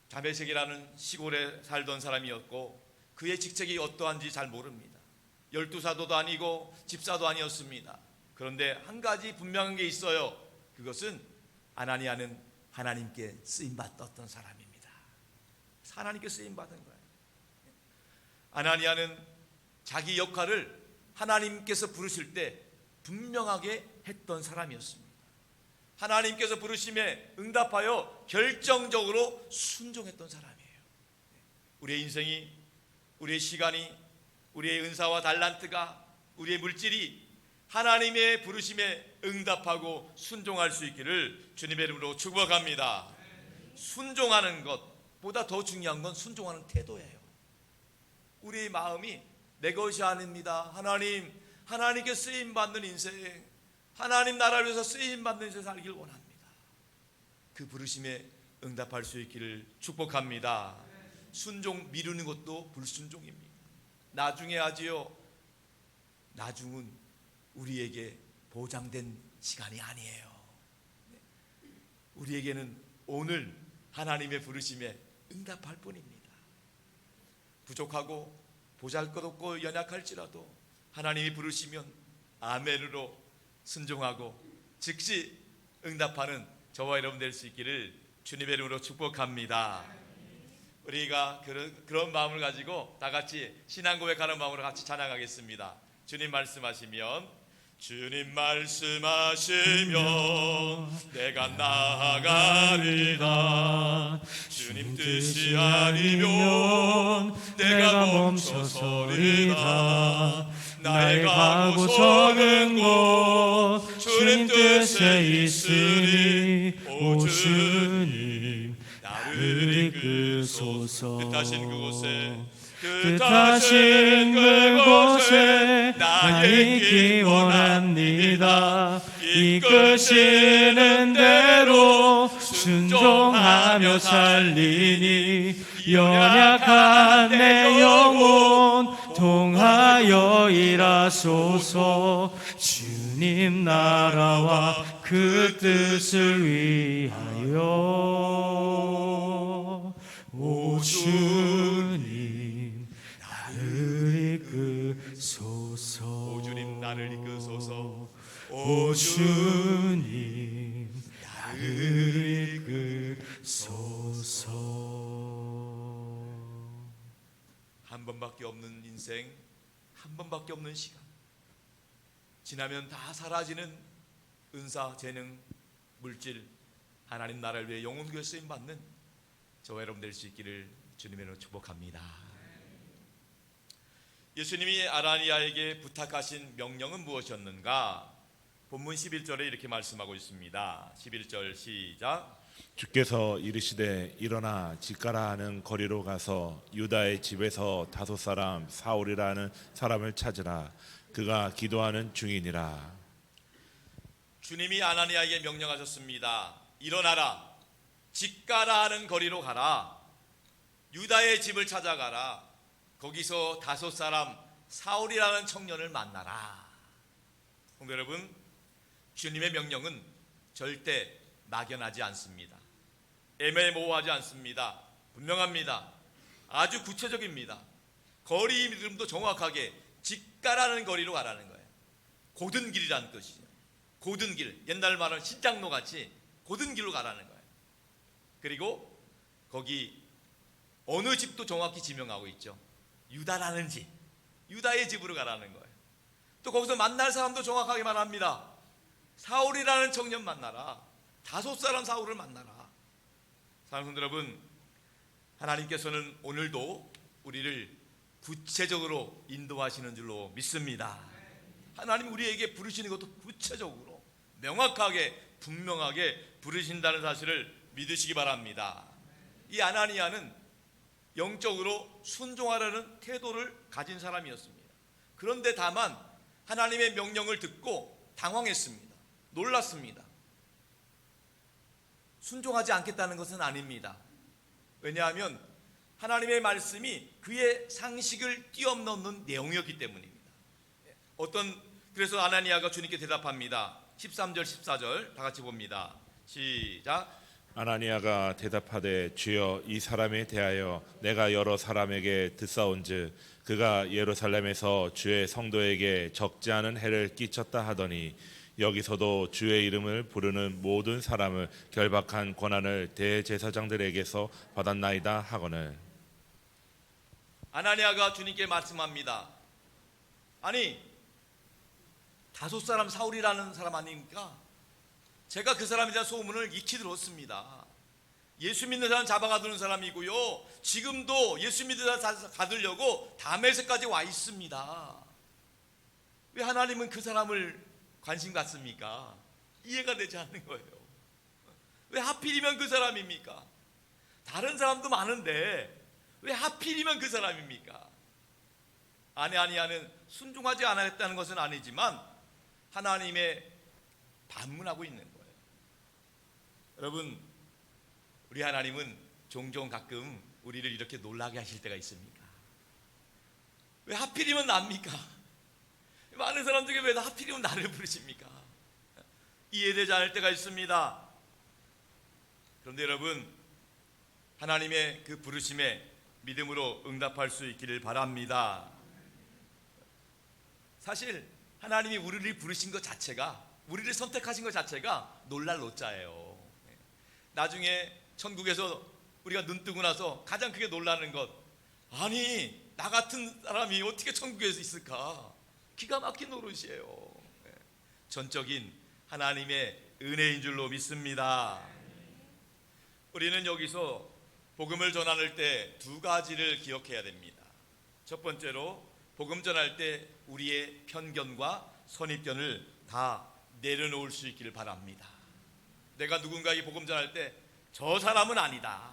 다메섹이라는 시골에 살던 사람이었고 그의 직책이 어떠한지 잘 모릅니다. 열두사도도 아니고 집사도 아니었습니다. 그런데 한 가지 분명한 게 있어요. 그것은 아나니아는 하나님께 쓰임받았던 사람입니다. 하나님께 쓰임받은 거예요. 아나니아는 자기 역할을 하나님께서 부르실 때 분명하게 했던 사람이었습니다. 하나님께서 부르심에 응답하여 결정적으로 순종했던 사람이에요. 우리의 인생이, 우리의 시간이, 우리의 은사와 달란트가, 우리의 물질이 하나님의 부르심에 응답하고 순종할 수 있기를 주님의 이름으로 축복합니다. 순종하는 것보다 더 중요한 건 순종하는 태도예요. 우리의 마음이 내 것이 아닙니다. 하나님께 쓰임받는 인생, 하나님 나라를 위해서 쓰임 받는 새 살기를 원합니다. 그 부르심에 응답할 수 있기를 축복합니다. 순종 미루는 것도 불순종입니다. 나중에 하지요. 나중은 우리에게 보장된 시간이 아니에요. 우리에게는 오늘 하나님의 부르심에 응답할 뿐입니다. 부족하고 보잘것없고 연약할지라도 하나님이 부르시면 아멘으로 순종하고 즉시 응답하는 저와 여러분 될 수 있기를 주님의 이름으로 축복합니다. 우리가 그런 마음을 가지고 다 같이 신앙 고백하는 마음으로 같이 찬양하겠습니다. 주님 말씀하시면, 주님 말씀하시면 내가 나아가리라. 주님 뜻이 아니면 내가 멈춰서리라. 나의 가고 서는 곳 주님 뜻에 있으니 오 주님 나를 이끄소서. 뜻하신 그곳에 나 있기 원합니다. 이끄시는 대로 순종하며 살리니 연약한 내 영혼 통하여 일하소서. 주님 나라와 그 뜻을 위하여 오 주님 나를 이끄소서. 오 주님 나를 이끄소서. 오 주님 나를 이끄소서. 한 번밖에 없는 인생, 한 번밖에 없는 시간, 지나면 다 사라지는 은사, 재능, 물질, 하나님 나라를 위해 영혼교회 쓰임받는 저와 여러분 될 수 있기를 주님의 이름으로 축복합니다. 예수님이 아나니아에게 부탁하신 명령은 무엇이었는가? 본문 11절에 이렇게 말씀하고 있습니다. 11절 시작. 주께서 이르시되 일어나 집가라 하는 거리로 가서 유다의 집에서 다섯 사람 사울이라는 사람을 찾으라. 그가 기도하는 중이니라. 주님이 아나니아에게 명령하셨습니다. 일어나라, 집가라 하는 거리로 가라. 유다의 집을 찾아가라. 거기서 다섯 사람 사울이라는 청년을 만나라. 성도 여러분, 주님의 명령은 절대 막연하지 않습니다. 애매모호하지 않습니다. 분명합니다. 아주 구체적입니다. 거리 이름도 정확하게 집가라는 거리로 가라는 거예요. 고든 길이라는 뜻이죠. 고든 길, 옛날 말은 신장로 같이 고든 길로 가라는 거예요. 그리고 거기 어느 집도 정확히 지명하고 있죠. 유다라는 집, 유다의 집으로 가라는 거예요. 또 거기서 만날 사람도 정확하게 말합니다. 사울이라는 청년 만나라. 다섯 사람 사울을 만나라. 사랑하는 여러분, 하나님께서는 오늘도 우리를 구체적으로 인도하시는 줄로 믿습니다. 하나님 우리에게 부르시는 것도 구체적으로 명확하게 분명하게 부르신다는 사실을 믿으시기 바랍니다. 이 아나니아는 영적으로 순종하려는 태도를 가진 사람이었습니다. 그런데 다만 하나님의 명령을 듣고 당황했습니다. 놀랐습니다. 순종하지 않겠다는 것은 아닙니다. 왜냐하면 하나님의 말씀이 그의 상식을 뛰어넘는 내용이었기 때문입니다. 그래서 아나니아가 주님께 대답합니다. 13절 14절 다 같이 봅니다. 시작. 아나니아가 대답하되 주여 이 사람에 대하여 내가 여러 사람에게 듣사온즉 그가 예루살렘에서 주의 성도에게 적지 않은 해를 끼쳤다 하더니 여기서도 주의 이름을 부르는 모든 사람을 결박한 권한을 대제사장들에게서 받았나이다 하거늘. 아나니아가 주님께 말씀합니다. 아니, 다섯 사람 사울이라는 사람 아닙니까? 제가 그 사람에 대한 소문을 익히 들었습니다. 예수 믿는 사람 잡아가두는 사람이고요, 지금도 예수 믿는 사람 가두려고 다메섹까지 와 있습니다. 왜 하나님은 그 사람을 관심 갖습니까? 이해가 되지 않는 거예요. 왜 하필이면 그 사람입니까? 다른 사람도 많은데 왜 하필이면 그 사람입니까? 아나니아는 순종하지 않았다는 것은 아니지만 하나님의 반문하고 있는 거예요. 여러분, 우리 하나님은 종종 가끔 우리를 이렇게 놀라게 하실 때가 있습니까? 왜 하필이면 납니까? 많은 사람 중에 왜 하필이면 나를 부르십니까? 이해되지 않을 때가 있습니다. 그런데 여러분, 하나님의 그 부르심에 믿음으로 응답할 수 있기를 바랍니다. 사실 하나님이 우리를 부르신 것 자체가, 우리를 선택하신 것 자체가 놀랄 노자예요. 나중에 천국에서 우리가 눈 뜨고 나서 가장 크게 놀라는 것, 아니 나 같은 사람이 어떻게 천국에서 있을까? 기가 막힌 노릇이에요. 전적인 하나님의 은혜인 줄로 믿습니다. 우리는 여기서 복음을 전할 때 두 가지를 기억해야 됩니다. 첫 번째로, 복음 전할 때 우리의 편견과 선입견을 다 내려놓을 수 있기를 바랍니다. 내가 누군가에게 복음 전할 때 저 사람은 아니다,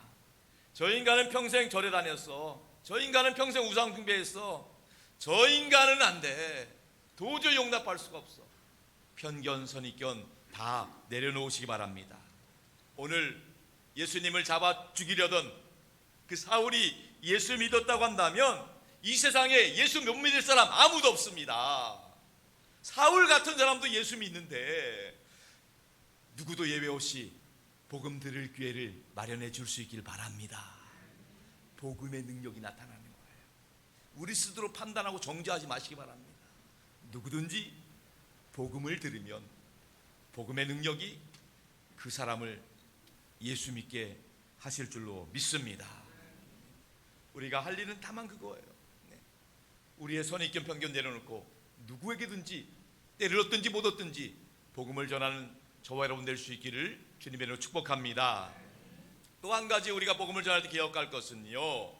저 인간은 평생 절에 다녔어, 저 인간은 평생 우상 숭배했어, 저 인간은 안 돼, 도저히 용납할 수가 없어, 편견 선입견 다 내려놓으시기 바랍니다. 오늘 예수님을 잡아 죽이려던 그 사울이 예수 믿었다고 한다면 이 세상에 예수 못 믿을 사람 아무도 없습니다. 사울 같은 사람도 예수 믿는데 누구도 예외 없이 복음 들을 기회를 마련해 줄 수 있길 바랍니다. 복음의 능력이 나타나는 거예요. 우리 스스로 판단하고 정죄하지 마시기 바랍니다. 누구든지 복음을 들으면 복음의 능력이 그 사람을 예수 믿게 하실 줄로 믿습니다. 우리가 할 일은 다만 그거예요. 우리의 선입견 편견 내려놓고 누구에게든지 때를 얻든지 못 얻든지 복음을 전하는 저와 여러분 될 수 있기를 주님의 이름으로 축복합니다. 또 한 가지 우리가 복음을 전할 때 기억할 것은요,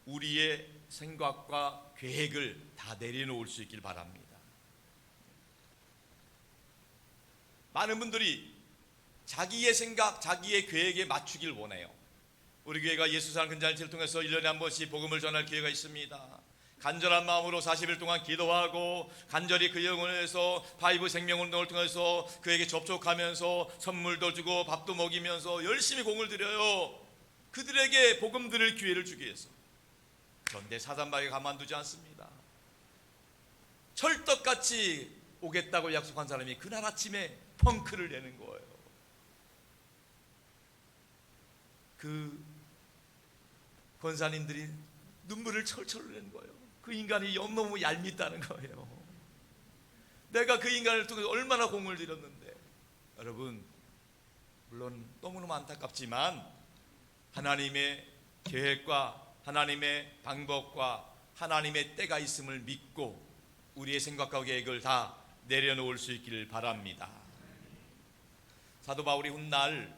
우리의 생각과 계획을 다 내려놓을 수 있길 바랍니다. 많은 분들이 자기의 생각, 자기의 계획에 맞추길 원해요. 우리 교회가 예수사랑 근자일치를 통해서 1년에 한 번씩 복음을 전할 기회가 있습니다. 간절한 마음으로 40일 동안 기도하고 간절히 그 영혼에서 바이브 생명운동을 통해서 그에게 접촉하면서 선물도 주고 밥도 먹이면서 열심히 공을 들여요. 그들에게 복음 들을 기회를 주기 위해서. 그런데 사단마귀가 가만두지 않습니다. 철떡같이 오겠다고 약속한 사람이 그날 아침에 펑크를 내는 거예요. 그 권사님들이 눈물을 철철 내는 거예요. 그 인간이 너무 얄밉다는 거예요. 내가 그 인간을 통해서 얼마나 공을 들였는데. 여러분, 물론 너무너무 안타깝지만 하나님의 계획과 하나님의 방법과 하나님의 때가 있음을 믿고 우리의 생각과 계획을 다 내려놓을 수 있기를 바랍니다. 사도 바울이 훗날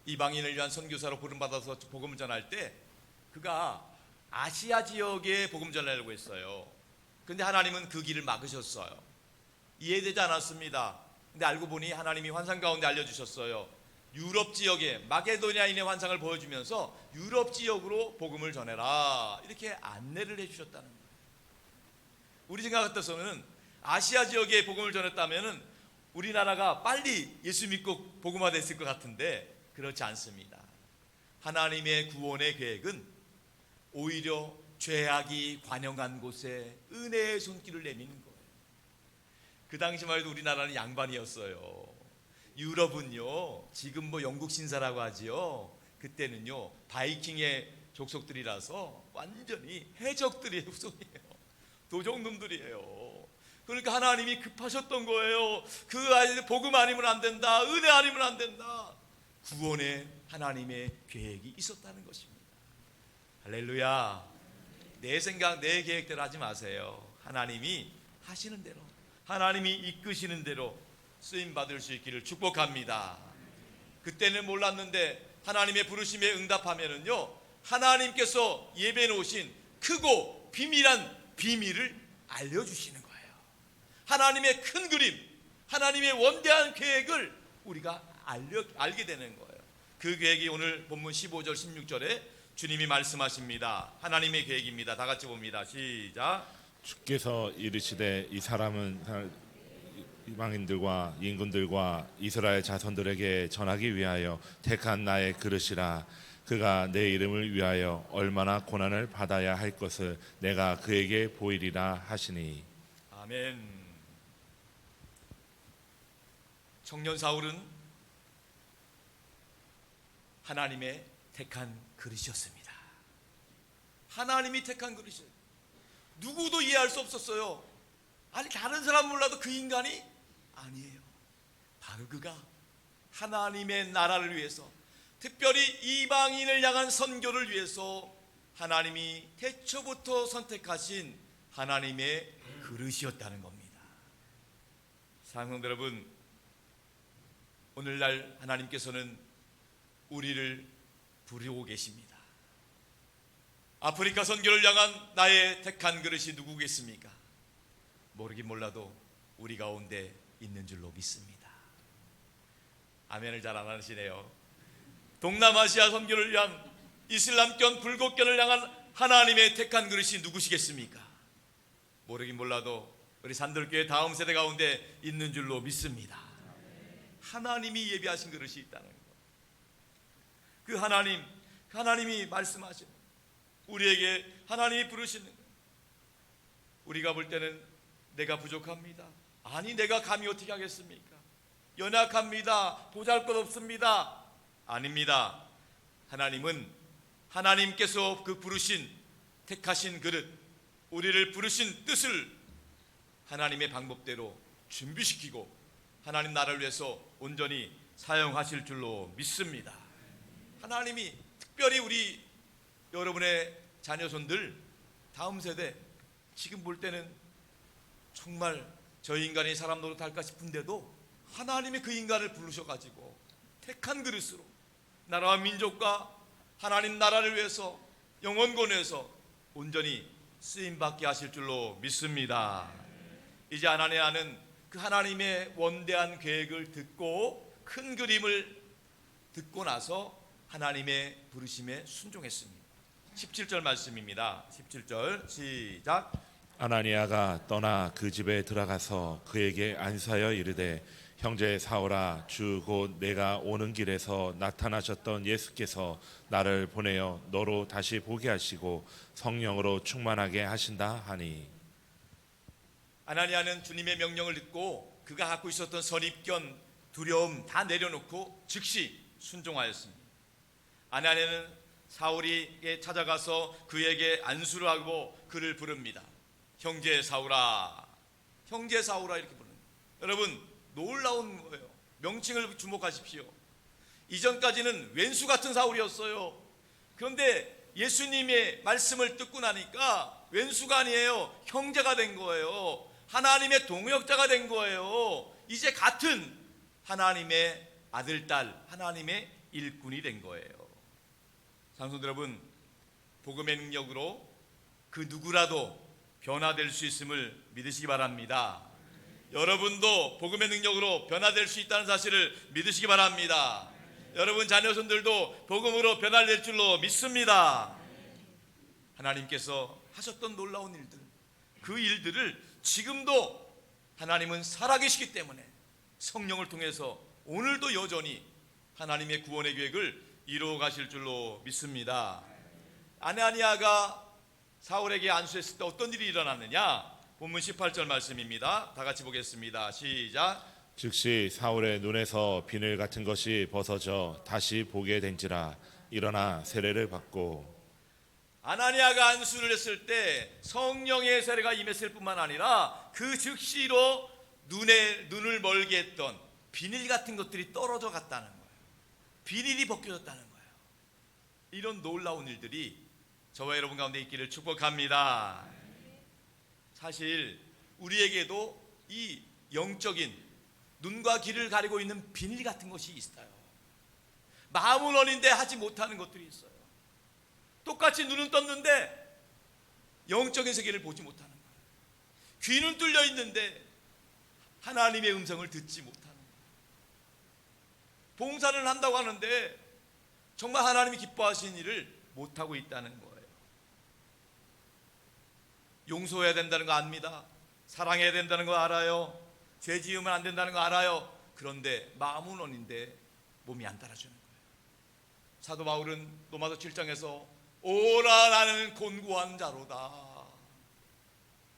이방인을 위한 선교사로 부름받아서 복음을 전할 때 그가 아시아 지역에 복음 전하려고 했어요. 그런데 하나님은 그 길을 막으셨어요. 이해되지 않았습니다. 근데 알고 보니 하나님이 환상 가운데 알려주셨어요. 유럽 지역에 마게도니아인의 환상을 보여주면서 유럽 지역으로 복음을 전해라, 이렇게 안내를 해주셨다는 거예요. 우리 생각 같아서는 아시아 지역에 복음을 전했다면 우리나라가 빨리 예수 믿고 복음화 됐을 것 같은데 그렇지 않습니다. 하나님의 구원의 계획은 오히려 죄악이 관영한 곳에 은혜의 손길을 내미는 거예요. 그 당시만 해도 우리나라는 양반이었어요. 유럽은요, 지금 뭐 영국 신사라고 하지요. 그때는요 바이킹의 족속들이라서 완전히 해적들의 후손이에요. 도적놈들이에요. 그러니까 하나님이 급하셨던 거예요. 그 아이들 복음 아니면 안 된다, 은혜 아니면 안 된다. 구원의 하나님의 계획이 있었다는 것입니다. 할렐루야. 내 생각, 내 계획대로 하지 마세요. 하나님이 하시는 대로, 하나님이 이끄시는 대로 쓰임받을 수 있기를 축복합니다. 그때는 몰랐는데 하나님의 부르심에 응답하면은요, 하나님께서 예배해 놓으신 크고 비밀한 비밀을 알려주시는 거예요. 하나님의 큰 그림, 하나님의 원대한 계획을 우리가 알게 되는 거예요. 그 계획이 오늘 본문 15절 16절에 주님이 말씀하십니다. 하나님의 계획입니다. 다 같이 봅니다. 시작. 주께서 이르시되 이 사람은 이방인들과 인군들과 이스라엘 자손들에게 전하기 위하여 택한 나의 그릇이라. 그가 내 이름을 위하여 얼마나 고난을 받아야 할 것을 내가 그에게 보이리라 하시니. 아멘. 청년 사울은 하나님의 택한 그릇이었습니다. 하나님이 택한 그릇이에요. 누구도 이해할 수 없었어요. 아니, 다른 사람 몰라도 그 인간이 아니에요. 바로 그가 하나님의 나라를 위해서, 특별히 이방인을 향한 선교를 위해서 하나님이 태초부터 선택하신 하나님의 그릇이었다는 겁니다. 사랑하는 여러분, 오늘날 하나님께서는 우리를 부르고 계십니다. 아프리카 선교를 향한 나의 택한 그릇이 누구겠습니까? 모르긴 몰라도 우리 가운데 있는 줄로 믿습니다. 아멘을 잘 안 하시네요. 동남아시아 선교를 위한 이슬람권 불교권을 향한 하나님의 택한 그릇이 누구시겠습니까? 모르긴 몰라도 우리 산들교회 다음 세대 가운데 있는 줄로 믿습니다. 하나님이 예비하신 그릇이 있다는 것. 그 하나님이 말씀하시는, 우리에게 하나님이 부르시는 것. 우리가 볼 때는 내가 부족합니다. 아니, 내가 감히 어떻게 하겠습니까? 연약합니다. 보잘것없습니다. 아닙니다. 하나님은 하나님께서 그 부르신 택하신 그릇, 우리를 부르신 뜻을 하나님의 방법대로 준비시키고 하나님 나라를 위해서 온전히 사용하실 줄로 믿습니다. 하나님이 특별히 우리 여러분의 자녀손들, 다음 세대, 지금 볼 때는 정말 저 인간이 사람 노릇할까 싶은데도 하나님이 그 인간을 부르셔가지고 택한 그릇으로 나라와 민족과 하나님 나라를 위해서 영원권에서 온전히 쓰임받게 하실 줄로 믿습니다. 이제 아나니아는 그 하나님의 원대한 계획을 듣고 큰 그림을 듣고 나서 하나님의 부르심에 순종했습니다. 17절 말씀입니다. 17절 시작. 아나니아가 떠나 그 집에 들어가서 그에게 안수하여 이르되, 형제 사울아, 주 곧 내가 오는 길에서 나타나셨던 예수께서 나를 보내어 너로 다시 보게 하시고 성령으로 충만하게 하신다 하니. 아나니아는 주님의 명령을 듣고 그가 갖고 있었던 선입견, 두려움 다 내려놓고 즉시 순종하였습니다. 아나니아는 사울에게 찾아가서 그에게 안수를 하고 그를 부릅니다. 형제 사울아, 형제 사울아 이렇게 부릅니다. 여러분, 놀라운 거예요. 명칭을 주목하십시오. 이전까지는 왼수 같은 사울이었어요. 그런데 예수님의 말씀을 듣고 나니까 왼수가 아니에요. 형제가 된 거예요. 하나님의 동역자가 된 거예요. 이제 같은 하나님의 아들, 딸, 하나님의 일꾼이 된 거예요. 장성들 여러분, 복음의 능력으로 그 누구라도 변화될 수 있음을 믿으시기 바랍니다. 여러분도 복음의 능력으로 변화될 수 있다는 사실을 믿으시기 바랍니다. 여러분 자녀손들도 복음으로 변화될 줄로 믿습니다. 하나님께서 하셨던 놀라운 일들, 그 일들을 지금도 하나님은 살아계시기 때문에 성령을 통해서 오늘도 여전히 하나님의 구원의 계획을 이루어 가실 줄로 믿습니다. 아나니아가 사울에게 안수했을 때 어떤 일이 일어났느냐? 본문 18절 말씀입니다. 다 같이 보겠습니다. 시작. 즉시 사울의 눈에서 비늘 같은 것이 벗어져 다시 보게 된지라. 일어나 세례를 받고. 아나니아가 안수를 했을 때 성령의 세례가 임했을 뿐만 아니라 그 즉시로 눈을 멀게 했던 비닐 같은 것들이 떨어져 갔다는 거예요. 비닐이 벗겨졌다는 거예요. 이런 놀라운 일들이 저와 여러분 가운데 있기를 축복합니다. 사실 우리에게도 이 영적인 눈과 귀를 가리고 있는 비닐 같은 것이 있어요. 마음은 어린데 하지 못하는 것들이 있어요. 똑같이 눈은 떴는데 영적인 세계를 보지 못하는 거예요. 귀는 뚫려 있는데 하나님의 음성을 듣지 못하는 거예요. 봉사를 한다고 하는데 정말 하나님이 기뻐하시는 일을 못하고 있다는 거예요. 용서해야 된다는 거 압니다. 사랑해야 된다는 거 알아요. 죄 지으면 안 된다는 거 알아요. 그런데 마음은 원인데 몸이 안 따라주는 거예요. 사도 바울은 로마서 7장에서 오라 나는 곤고한 자로다.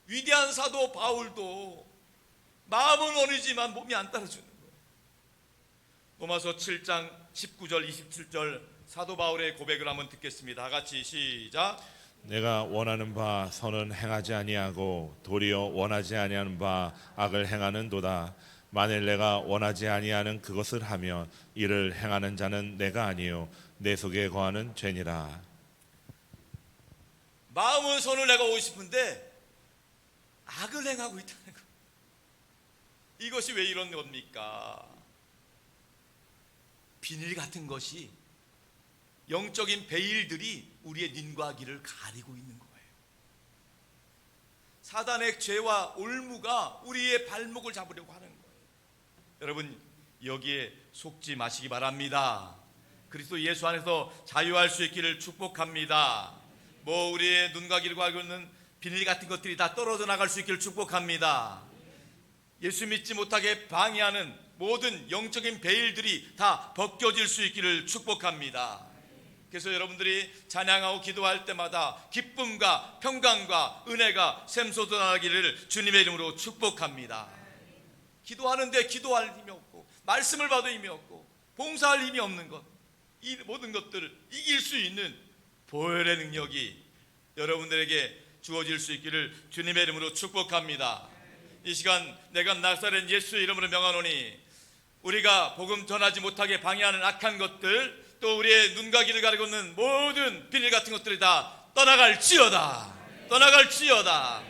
위대한 사도 바울도 마음은 원이지만 몸이 안 따라주는 거예요. 로마서 7장 19절 27절 사도 바울의 고백을 한번 듣겠습니다. 다 같이 시작. 내가 원하는 바 선은 행하지 아니하고 도리어 원하지 아니하는 바 악을 행하는도다. 만일 내가 원하지 아니하는 그것을 하면 이를 행하는 자는 내가 아니요 내 속에 거하는 죄니라. 마음은 선을 행하고 싶은데 악을 행하고 있다는 거. 이것이 왜 이런 겁니까? 비닐 같은 것이 영적인 베일들이 우리의 눈과 귀를 가리고 있는 거예요. 사단의 죄와 올무가 우리의 발목을 잡으려고 하는 거예요. 여러분 여기에 속지 마시기 바랍니다. 그리스도 예수 안에서 자유할 수 있기를 축복합니다. 우리의 눈과 귀를 가리고 있는 비닐 같은 것들이 다 떨어져 나갈 수 있기를 축복합니다. 예수 믿지 못하게 방해하는 모든 영적인 베일들이 다 벗겨질 수 있기를 축복합니다. 그래서 여러분들이 찬양하고 기도할 때마다 기쁨과 평강과 은혜가 샘솟아나기를 주님의 이름으로 축복합니다. 기도하는데 기도할 힘이 없고 말씀을 봐도 힘이 없고 봉사할 힘이 없는 것, 이 모든 것들을 이길 수 있는 보혈의 능력이 여러분들에게 주어질 수 있기를 주님의 이름으로 축복합니다. 이 시간 내가 나사렛 예수의 이름으로 명하노니 우리가 복음 전하지 못하게 방해하는 악한 것들, 또 우리의 눈과 귀를 가리고 있는 모든 비밀 같은 것들이 다 떠나갈지어다. 떠나갈지어다.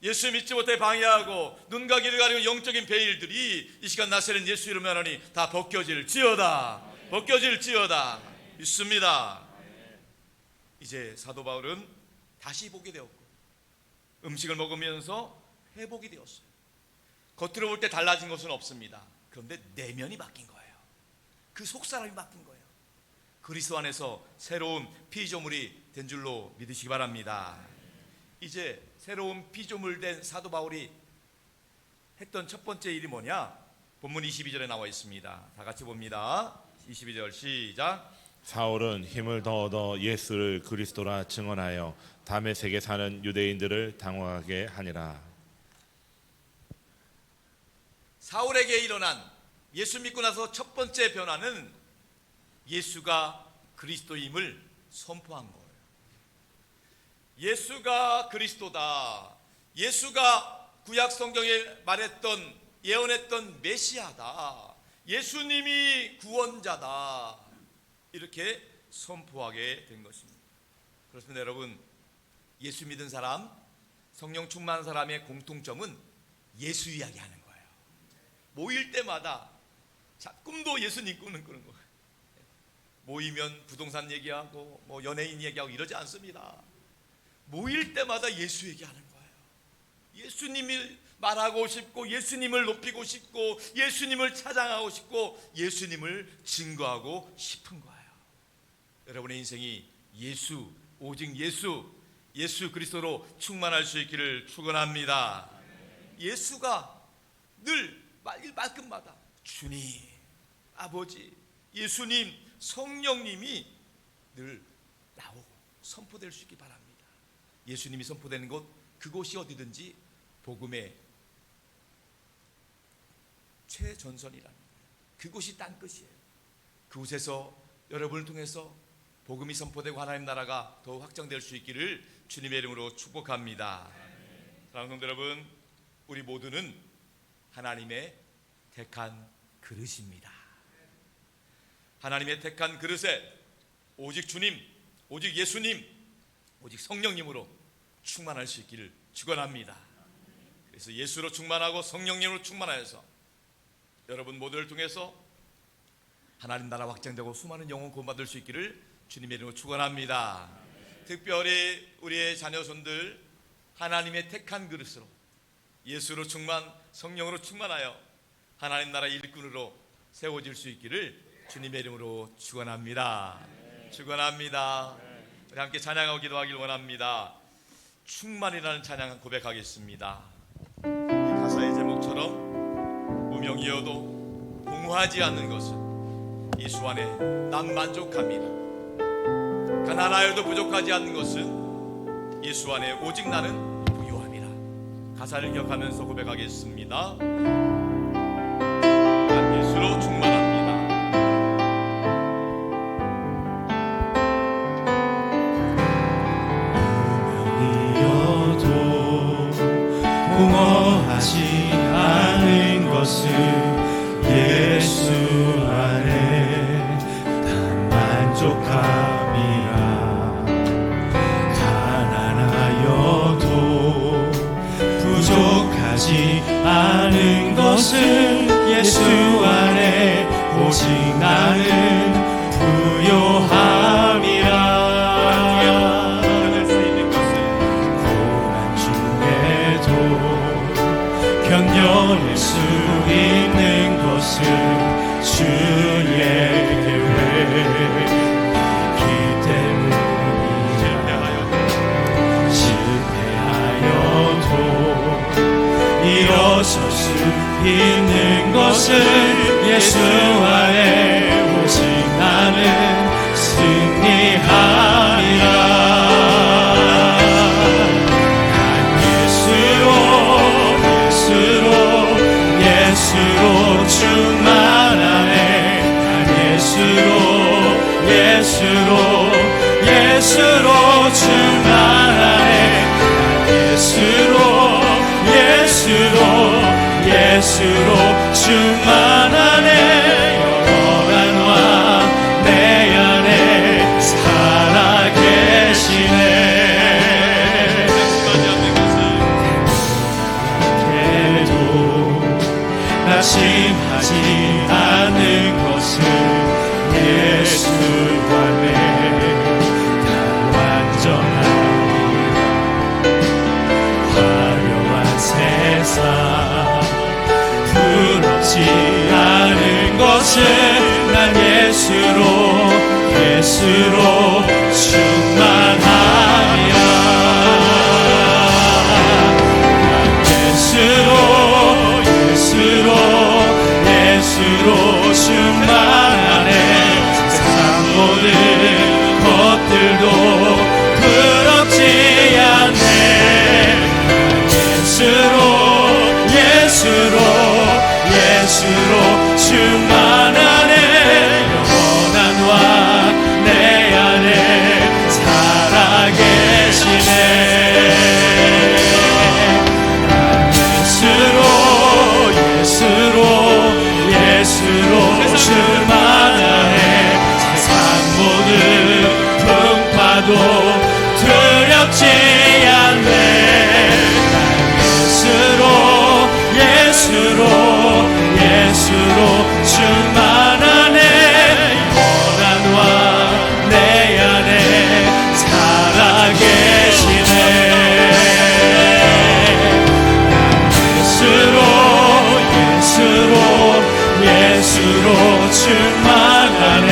예수 믿지 못해 방해하고 눈과 귀를 가리고 영적인 베일들이 이 시간 나사렛 예수 이름으로 명하노니 다 벗겨질지어다. 벗겨질지어다. 믿습니다. 이제 사도 바울은 다시 보게 되었고 음식을 먹으면서 회복이 되었어요. 겉으로 볼 때 달라진 것은 없습니다. 그런데 내면이 바뀐 거예요. 그 속사람이 바뀐 거예요. 그리스도 안에서 새로운 피조물이 된 줄로 믿으시기 바랍니다. 이제 새로운 피조물 된 사도 바울이 했던 첫 번째 일이 뭐냐? 본문 22절에 나와 있습니다. 다 같이 봅니다. 22절 시작. 사울은 힘을 더 얻어 예수를 그리스도라 증언하여 다메섹에 사는 유대인들을 당황하게 하니라. 사울에게 일어난 예수 믿고 나서 첫 번째 변화는 예수가 그리스도임을 선포한 거예요. 예수가 그리스도다. 예수가 구약 성경에 말했던 예언했던 메시아다. 예수님이 구원자다. 이렇게 선포하게 된 것입니다. 그렇습니다. 여러분, 예수 믿은 사람, 성령 충만한 사람의 공통점은 예수 이야기하는 거예요. 모일 때마다 꿈도 예수님 꾸는 거예요. 모이면 부동산 얘기하고 연예인 얘기하고 이러지 않습니다. 모일 때마다 예수 얘기하는 거예요. 예수님을 말하고 싶고 예수님을 높이고 싶고 예수님을 찬양하고 싶고 예수님을 증거하고 싶은 거예요. 여러분의 인생이 예수, 오직 예수 그리스도로 충만할 수 있기를 축원합니다. 예수가 늘 말끝마다 주님, 아버지, 예수님, 성령님이 늘 나오고 선포될 수 있기 바랍니다. 예수님이 선포되는 곳, 그곳이 어디든지 복음의 최전선이라는 거예요. 그곳이 땅끝이에요. 그곳에서 여러분을 통해서 복음이 선포되고 하나님 나라가 더욱 확장될 수 있기를 주님의 이름으로 축복합니다. 사랑하는 성도 여러분, 우리 모두는 하나님의 택한 그릇입니다. 하나님의 택한 그릇에 오직 주님, 오직 예수님, 오직 성령님으로 충만할 수 있기를 축원합니다. 그래서 예수로 충만하고 성령님으로 충만하여서 여러분 모두를 통해서 하나님 나라 확장되고 수많은 영혼 구원받을 수 있기를 주님의 이름으로 축원합니다. 특별히 우리의 자녀손들 하나님의 택한 그릇으로 예수로 충만, 성령으로 충만하여 하나님 나라 일꾼으로 세워질 수 있기를 주님의 이름으로 축원합니다. 축원합니다. 우리 함께 찬양하고 기도하길 원합니다. 충만이라는 찬양 고백하겠습니다. 이 가사의 제목처럼 무명이어도 공허하지 않는 것은 예수 안에 난 만족합니다. 가난하여도 부족하지 않는 것은 예수 안에 오직 나는 부유함이라. 가사를 기억하면서 고백하겠습니다. 난 예수로 충만합니다. 이어도 공허하지 않은 것은 예수 안에 다 만족함이라. 가난하여도 부족하지 않은 것은 예수 안에 오직 나는 부요함이라. 견뎌낼 수 있는 것은 주의 계획이기 때문이라. 실패하여도 일어설 수 있는 것은 예수 안에 오직 나는 승리하리라. 예수로 충만하네. 예수로 충만하네. 예수로 충만하네. 영원한 왕 내 안에 살아계시네. 낙심하지 않는 것은 예수 안에 다 완전하리라. 화려한 세상 부럽지 않은 것은 난 예수로 충만하리라. 예수로 충만하네. 세상 모든 것들도 부럽지 않네. 예수로 충만하네. 영원한 왕 내 안에 살아계시네. 예수로 충만하네. 세상 모든 풍파도 두렵지 않네. 예수로 충만하네. 영원한 왕 내 안에 살아계시네. 예수로 충만하네.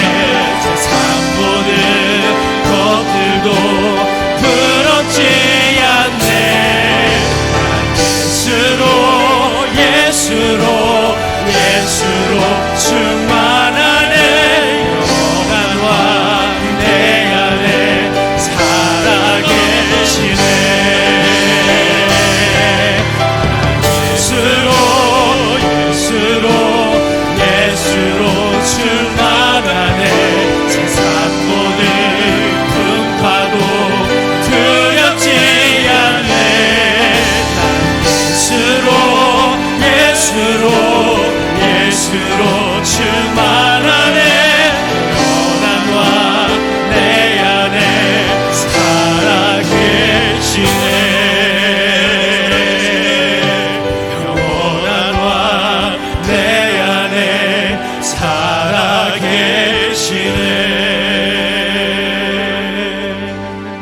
세상 모든 것들도 부럽지 않네. 예수로 충만하네. 영원한 왕 내 안에 살아계시네. 예수로 충만하네. 세상 모든 풍파도 두렵지 않네. 예수로 충만하네. 영원한 왕 내 안에 살아계시네. 영원한 왕 내 안에 살아계시네.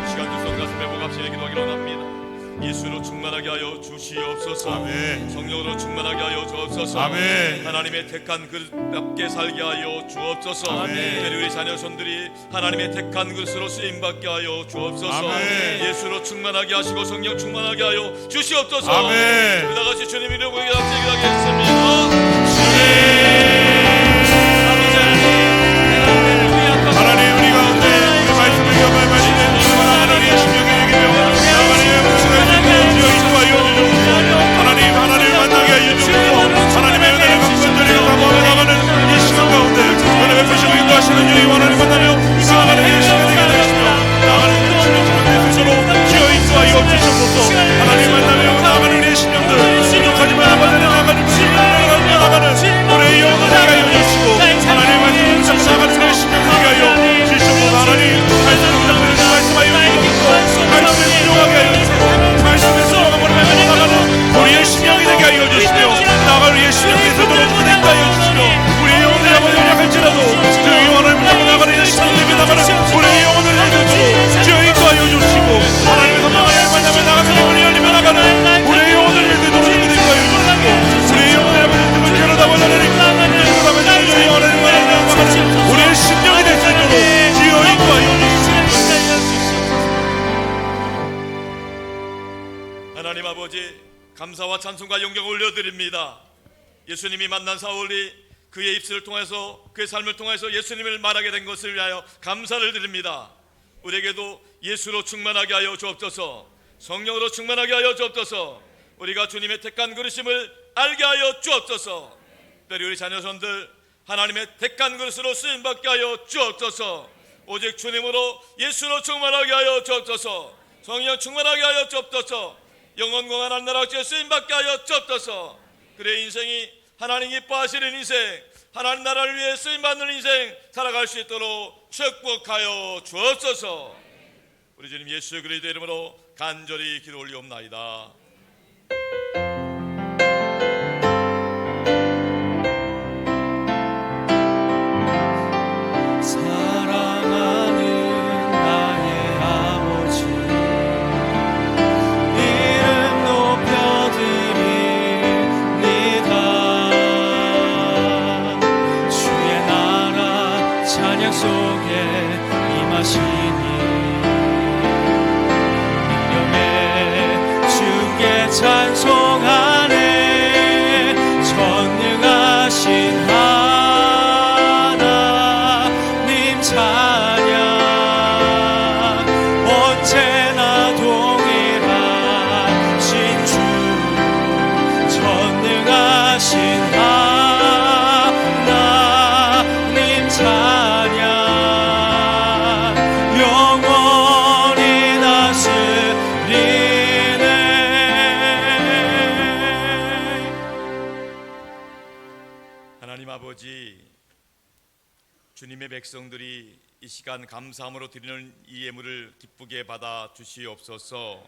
시간도 성가슴에 복합시에 기도하기로 합니다. 예수로 충만하게 하여 주시옵소서. 아멘. 성령으로 충만하게 하여 주옵소서. 아멘. 하나님의 택한 그릇답게 살게 하여 주옵소서. 아멘. 특별히 우리 자녀손들이 하나님의 택한 그릇으로 쓰임받게 하여 주옵소서. 아멘. 예수로 충만하게 하시고 성령 충만하게 하여 주시옵소서. 아멘. 우리 다같이 주님 이름으로 기도하겠습니다. 하나님 아버지, 감사와 찬송과 영광을 올려드립니다. 예수님이 만난 사울이 그의 입술을 통해서, 그의 삶을 통해서 예수님을 말하게 된 것을 위하여 감사를 드립니다. 우리에게도 예수로 충만하게 하여 주옵소서. 성령으로 충만하게 하여 주옵소서. 우리가 주님의 택한 그릇임을 알게 하여 주옵소서. 특별히 우리 자녀손들 하나님의 택한 그릇으로 쓰임받게 하여 주옵소서. 오직 주님으로, 예수로 충만하게 하여 주옵소서. 성령 충만하게 하여 주옵소서. 영원과 하나님 나라 주에 쓰임받게 하여 주옵소서. 그의 인생이 하나님 기뻐하시는 인생, 하나님 나라를 위해 쓰임받는 인생 살아갈 수 있도록 축복하여 주옵소서. 우리 주님 예수 그리스도의 이름으로 간절히 기도 올리옵나이다. 사랑하는 나의 아버지, 이름 높여드립니다. 주의 나라 찬양 속에 임하시니 능력의 주께 찬송하네. 전능하신 하나님 찬양, 언제나 동일하신 주, 전능하신 하나님 찬양, 영원히 다스리네. 하나님 아버지, 주님의 백성들이 이 시간 감사함으로 드리는 이 예물을 기쁘게 받아 주시옵소서.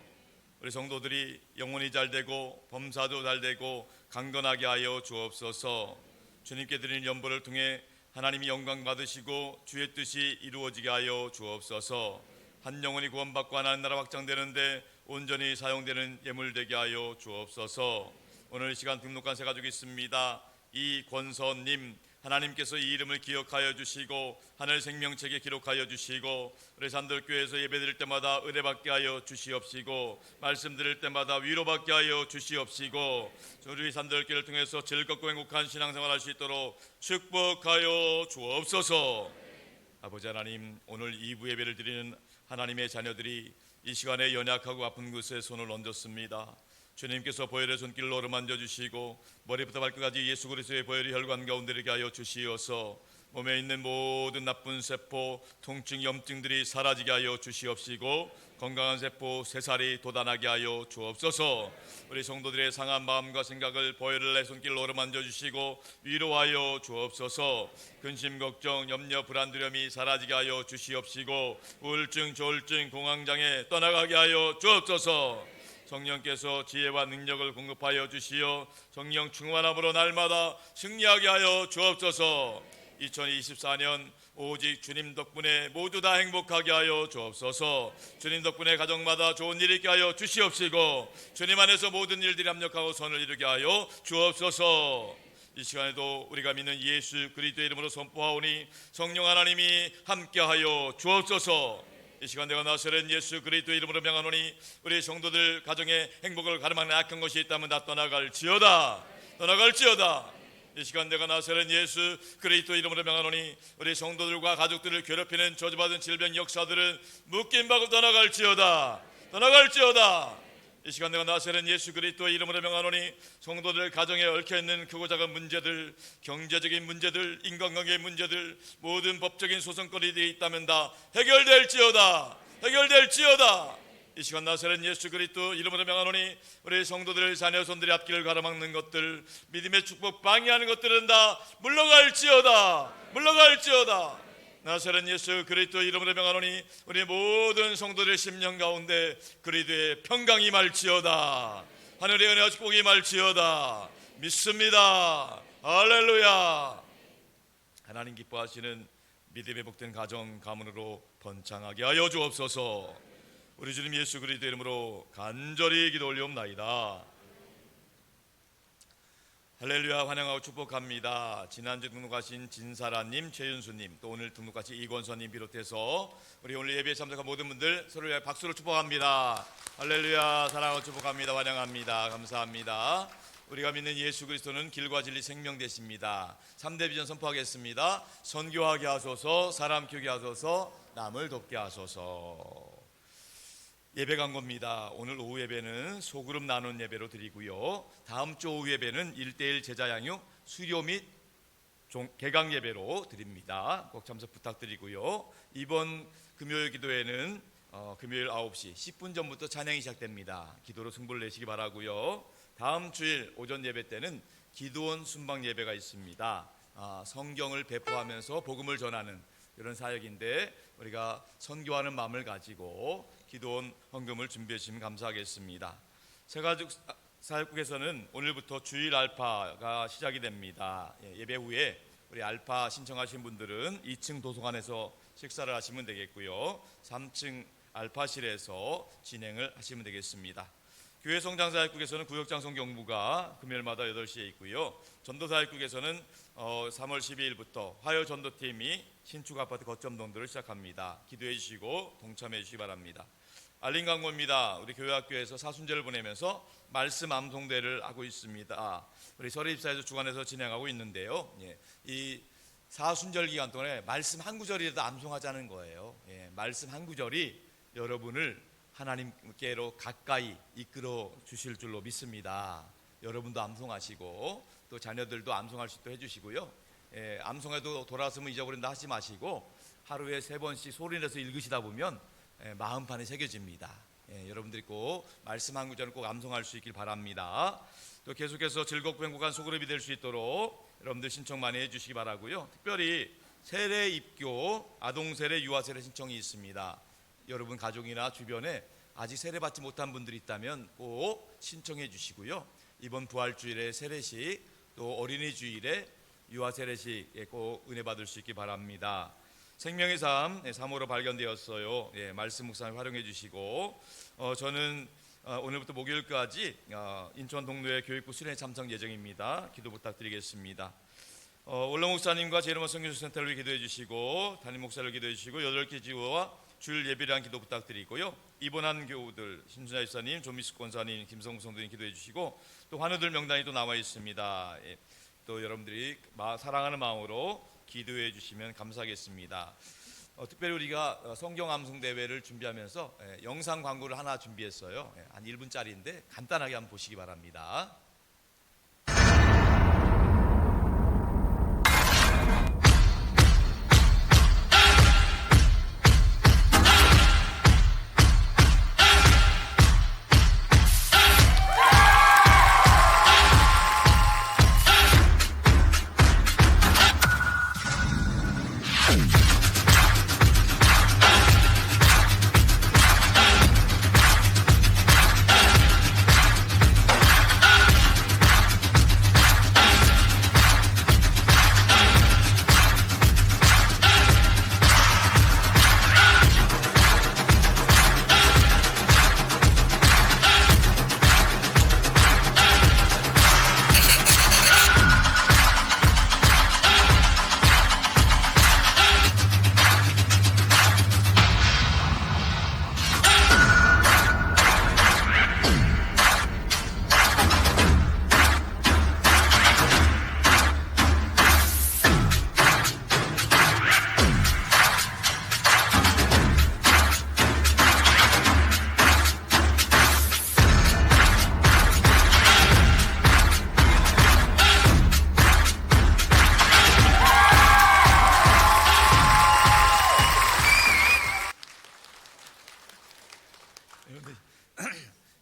우리 성도들이 영혼이 잘되고 범사도 잘되고 강건하게 하여 주옵소서. 주님께 드리는 연보를 통해 하나님이 영광 받으시고 주의 뜻이 이루어지게 하여 주옵소서. 한 영혼이 구원받고 하나님 나라 확장되는데 온전히 사용되는 예물 되게 하여 주옵소서. 오늘 이 시간 등록한 세 가족이 있습니다. 이 권선님, 하나님께서 이 이름을 기억하여 주시고 하늘 생명책에 기록하여 주시고 우리 산들교회에서 예배드릴 때마다 은혜받게 하여 주시옵시고 말씀 드릴 때마다 위로받게 하여 주시옵시고 우리 산들교회를 통해서 즐겁고 행복한 신앙생활 할 수 있도록 축복하여 주옵소서. 아버지 하나님, 오늘 2부 예배를 드리는 하나님의 자녀들이 이 시간에 연약하고 아픈 곳에 손을 얹었습니다. 주님께서 보혈의 손길로 어루만져 주시고 머리부터 발끝까지 예수 그리스도의 보혈이 혈관 가운데 이르게 하여 주시어서 몸에 있는 모든 나쁜 세포, 통증, 염증들이 사라지게 하여 주시옵시고 건강한 세포, 새살이 돋아나게 하여 주옵소서. 우리 성도들의 상한 마음과 생각을 보혈의 손길로 어루만져 주시고 위로하여 주옵소서. 근심, 걱정, 염려, 불안, 두려움이 사라지게 하여 주시옵시고 우울증, 조울증, 공황장애 떠나가게 하여 주옵소서. 성령께서 지혜와 능력을 공급하여 주시어 성령 충만함으로 날마다 승리하게 하여 주옵소서. 2024년 오직 주님 덕분에 모두 다 행복하게 하여 주옵소서. 주님 덕분에 가정마다 좋은 일이 있게 하여 주시옵시고 주님 안에서 모든 일들이 합력하고 선을 이루게 하여 주옵소서. 이 시간에도 우리가 믿는 예수 그리스도의 이름으로 선포하오니 성령 하나님이 함께하여 주옵소서. 이 시간 내가 나서는 예수 그리스도의 이름으로 명하노니 우리 성도들 가정에 행복을 가로막는 악한 것이 있다면 다 떠나갈지어다. 떠나갈지어다. 이 시간 내가 나서는 예수 그리스도의 이름으로 명하노니 우리 성도들과 가족들을 괴롭히는 저주받은 질병 역사들은 묶임받고 떠나갈지어다. 떠나갈지어다. 이 시간 내가 나서는 예수 그리스도의 이름으로 명하노니 성도들 가정에 얽혀있는 크고 작은 문제들, 경제적인 문제들, 인간관계의 문제들, 모든 법적인 소송거리들이 있다면 다 해결될지어다. 해결될지어다. 이 시간 나서는 예수 그리스도 이름으로 명하노니 우리 성도들 자녀손들의 앞길을 가로막는 것들, 믿음의 축복 방해하는 것들은 다 물러갈지어다. 물러갈지어다. 나사렛 예수 그리스도 이름으로 명하노니 우리 모든 성도들의 심령 가운데 그리스도의 평강이 임할지어다. 하늘의 은혜와 축복이 임할지어다. 믿습니다. 할렐루야. 하나님 기뻐하시는 믿음의 복된 가정 가문으로 번창하게 하여 주옵소서. 우리 주님 예수 그리스도 이름으로 간절히 기도 올리옵나이다. 할렐루야, 환영하고 축복합니다. 지난주 등록하신 진사라님, 최윤수님, 또 오늘 등록하신 이권선님 비롯해서 우리 오늘 예배에 참석한 모든 분들 서로를 위해 박수로 축복합니다. 할렐루야, 사랑하고 축복합니다. 환영합니다. 감사합니다. 우리가 믿는 예수 그리스도는 길과 진리 생명 되십니다. 3대 비전 선포하겠습니다. 선교하게 하소서, 사람 키우게 하소서, 남을 돕게 하소서. 예배 간 겁니다. 오늘 오후 예배는 소그룹 나눈 예배로 드리고요. 다음 주 오후 예배는 1대1 제자 양육 수료 및 개강 예배로 드립니다. 꼭 참석 부탁드리고요. 이번 금요일 기도회는 금요일 9시 10분 전부터 찬양이 시작됩니다. 기도로 승부를 내시기 바라고요. 다음 주일 오전 예배 때는 기도원 순방 예배가 있습니다. 성경을 배포하면서 복음을 전하는 이런 사역인데 우리가 선교하는 마음을 가지고 기도원 헌금을 준비해 주시면 감사하겠습니다. 새가족 사역국에서는 오늘부터 주일 알파가 시작이 됩니다. 예배 후에 우리 알파 신청하신 분들은 2층 도서관에서 식사를 하시면 되겠고요. 3층 알파실에서 진행을 하시면 되겠습니다. 교회 성장사역국에서는 구역장성 경부가 금요일마다 8시에 있고요. 전도사역국에서는 3월 12일부터 화요 전도팀이 신축 아파트 거점 동들을 시작합니다. 기도해 주시고 동참해 주시기 바랍니다. 알림 광고입니다. 우리 교회학교에서 사순절을 보내면서 말씀 암송대를 하고 있습니다. 우리 서리입사에서 주관해서 진행하고 있는데요. 이 사순절 기간 동안에 말씀 한 구절이라도 암송하자는 거예요. 말씀 한 구절이 여러분을 하나님께로 가까이 이끌어 주실 줄로 믿습니다. 여러분도 암송하시고 또 자녀들도 암송할 수 있도록 해주시고요. 암송해도 돌아서면 잊어버린다 하지 마시고 하루에 3번씩 소리내서 읽으시다 보면 마음판에 새겨집니다. 여러분들이 꼭 말씀 한 구절을 꼭 암송할 수 있길 바랍니다. 또 계속해서 즐겁고 행복한 소그룹이 될 수 있도록 여러분들 신청 많이 해주시기 바라고요. 특별히 세례 입교, 아동 세례, 유아 세례 신청이 있습니다. 여러분 가족이나 주변에 아직 세례 받지 못한 분들이 있다면 꼭 신청해 주시고요. 이번 부활주일에 세례식, 또 어린이 주일에 유아 세례식 꼭 은혜 받을 수 있기 바랍니다. 생명의 삶 3호로 발견되었어요. 말씀 묵상을 활용해 주시고 저는 오늘부터 목요일까지 인천 동로의 교육부 수련회 참석 예정입니다. 기도 부탁드리겠습니다. 원로 목사님과 제르마 성교수센터를 위해 기도해 주시고 담임 목사를 기도해 주시고 8개 지구와 주일 예비랑 기도 부탁드리고요. 입원한 교우들 신순자 집사님, 조미숙 권사님, 김성우 성도님 기도해 주시고 또 환우들 명단이 또 나와 있습니다. 또 여러분들이 사랑하는 마음으로 기도해 주시면 감사하겠습니다. 특별히 우리가 성경 암송 대회를 준비하면서 영상 광고를 하나 준비했어요. 한 1분짜리인데 간단하게 한번 보시기 바랍니다.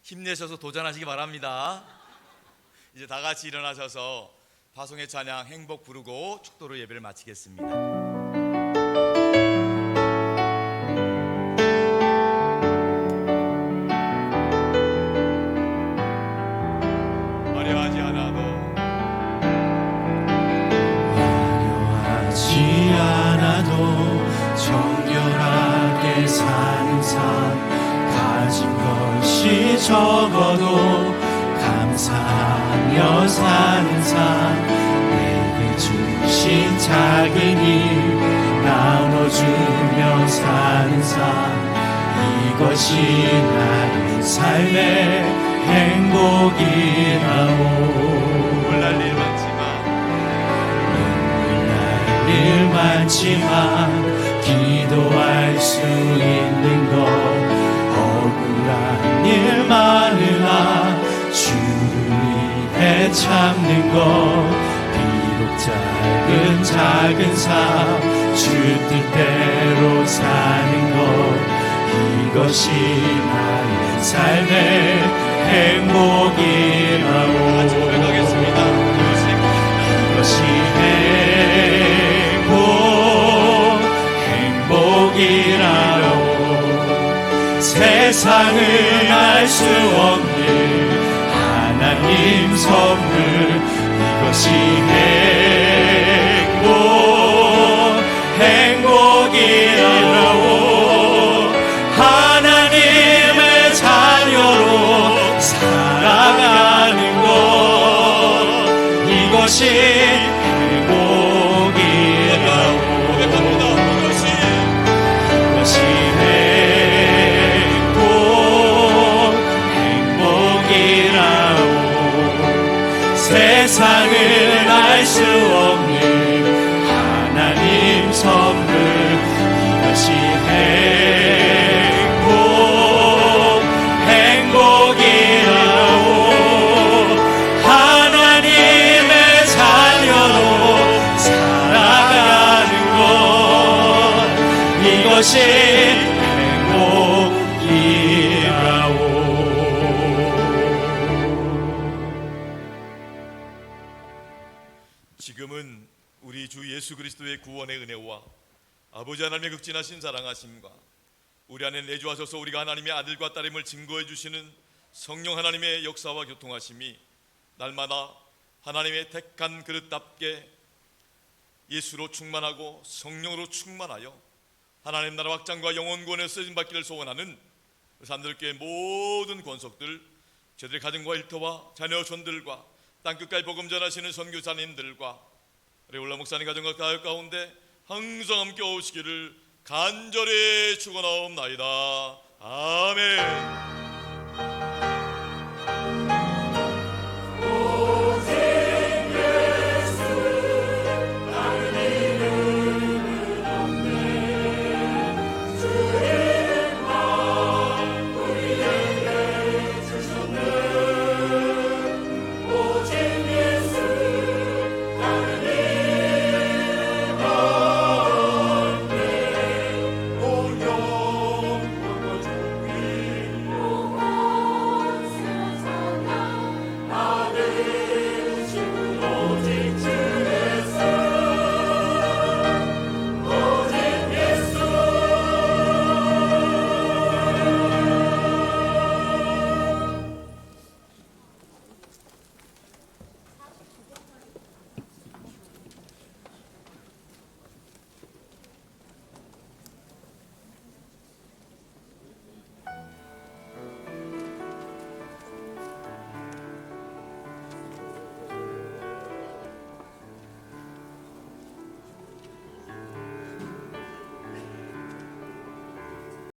힘내셔서 도전하시기 바랍니다. 이제 다 같이 일어나셔서 파송의 찬양 행복 부르고 축도로 예배를 마치겠습니다. 정결하게 사는 삶 가진 것이 적어도 감사하며 사는 삶 작은 일 나눠주며 사는 삶 이것이 나의 삶의 행복이라오. 눈물 날 일 많지만 일 많지만 기도할 수 있는 것 억울한 일 많으나 주를 위해 참는 것 비록 작은 삶 주 뜻대로 사는 것 이것이 나의 삶의 행복이라고. 같이 고백하겠습니다. 이것이 행복이라오. 세상은 알 수 없는 하나님 선물 이것이 행복이라오. 하나님의 자녀로 살아가는 것 이것이 행복이라오. 이것이 행복이라오. 세상은 알 수 없는 하나님 선물 이것이 행복이라오. 하나님의 자녀로 살아가는 것 이것이 행복이라오. 지금은 우리 주 예수 그리스도의 구원의 은혜와 아버지 하나님의 극진하신 사랑하심과 우리 안에 내주하셔서 우리가 하나님의 아들과 딸임을 증거해 주시는 성령 하나님의 역사와 교통하심이 날마다 하나님의 택한 그릇답게 예수로 충만하고 성령으로 충만하여 하나님 나라 확장과 영원 구원에 쓰임 받기를 소원하는 사람들께 모든 권속들 저들의 가정과 일터와 자녀 손들과 땅끝까지 복음 전하시는 선교사님들과 우리 올라 목사님 가정과 가족 가운데 항상 함께 오시기를 간절히 축원하옵나이다. 아멘.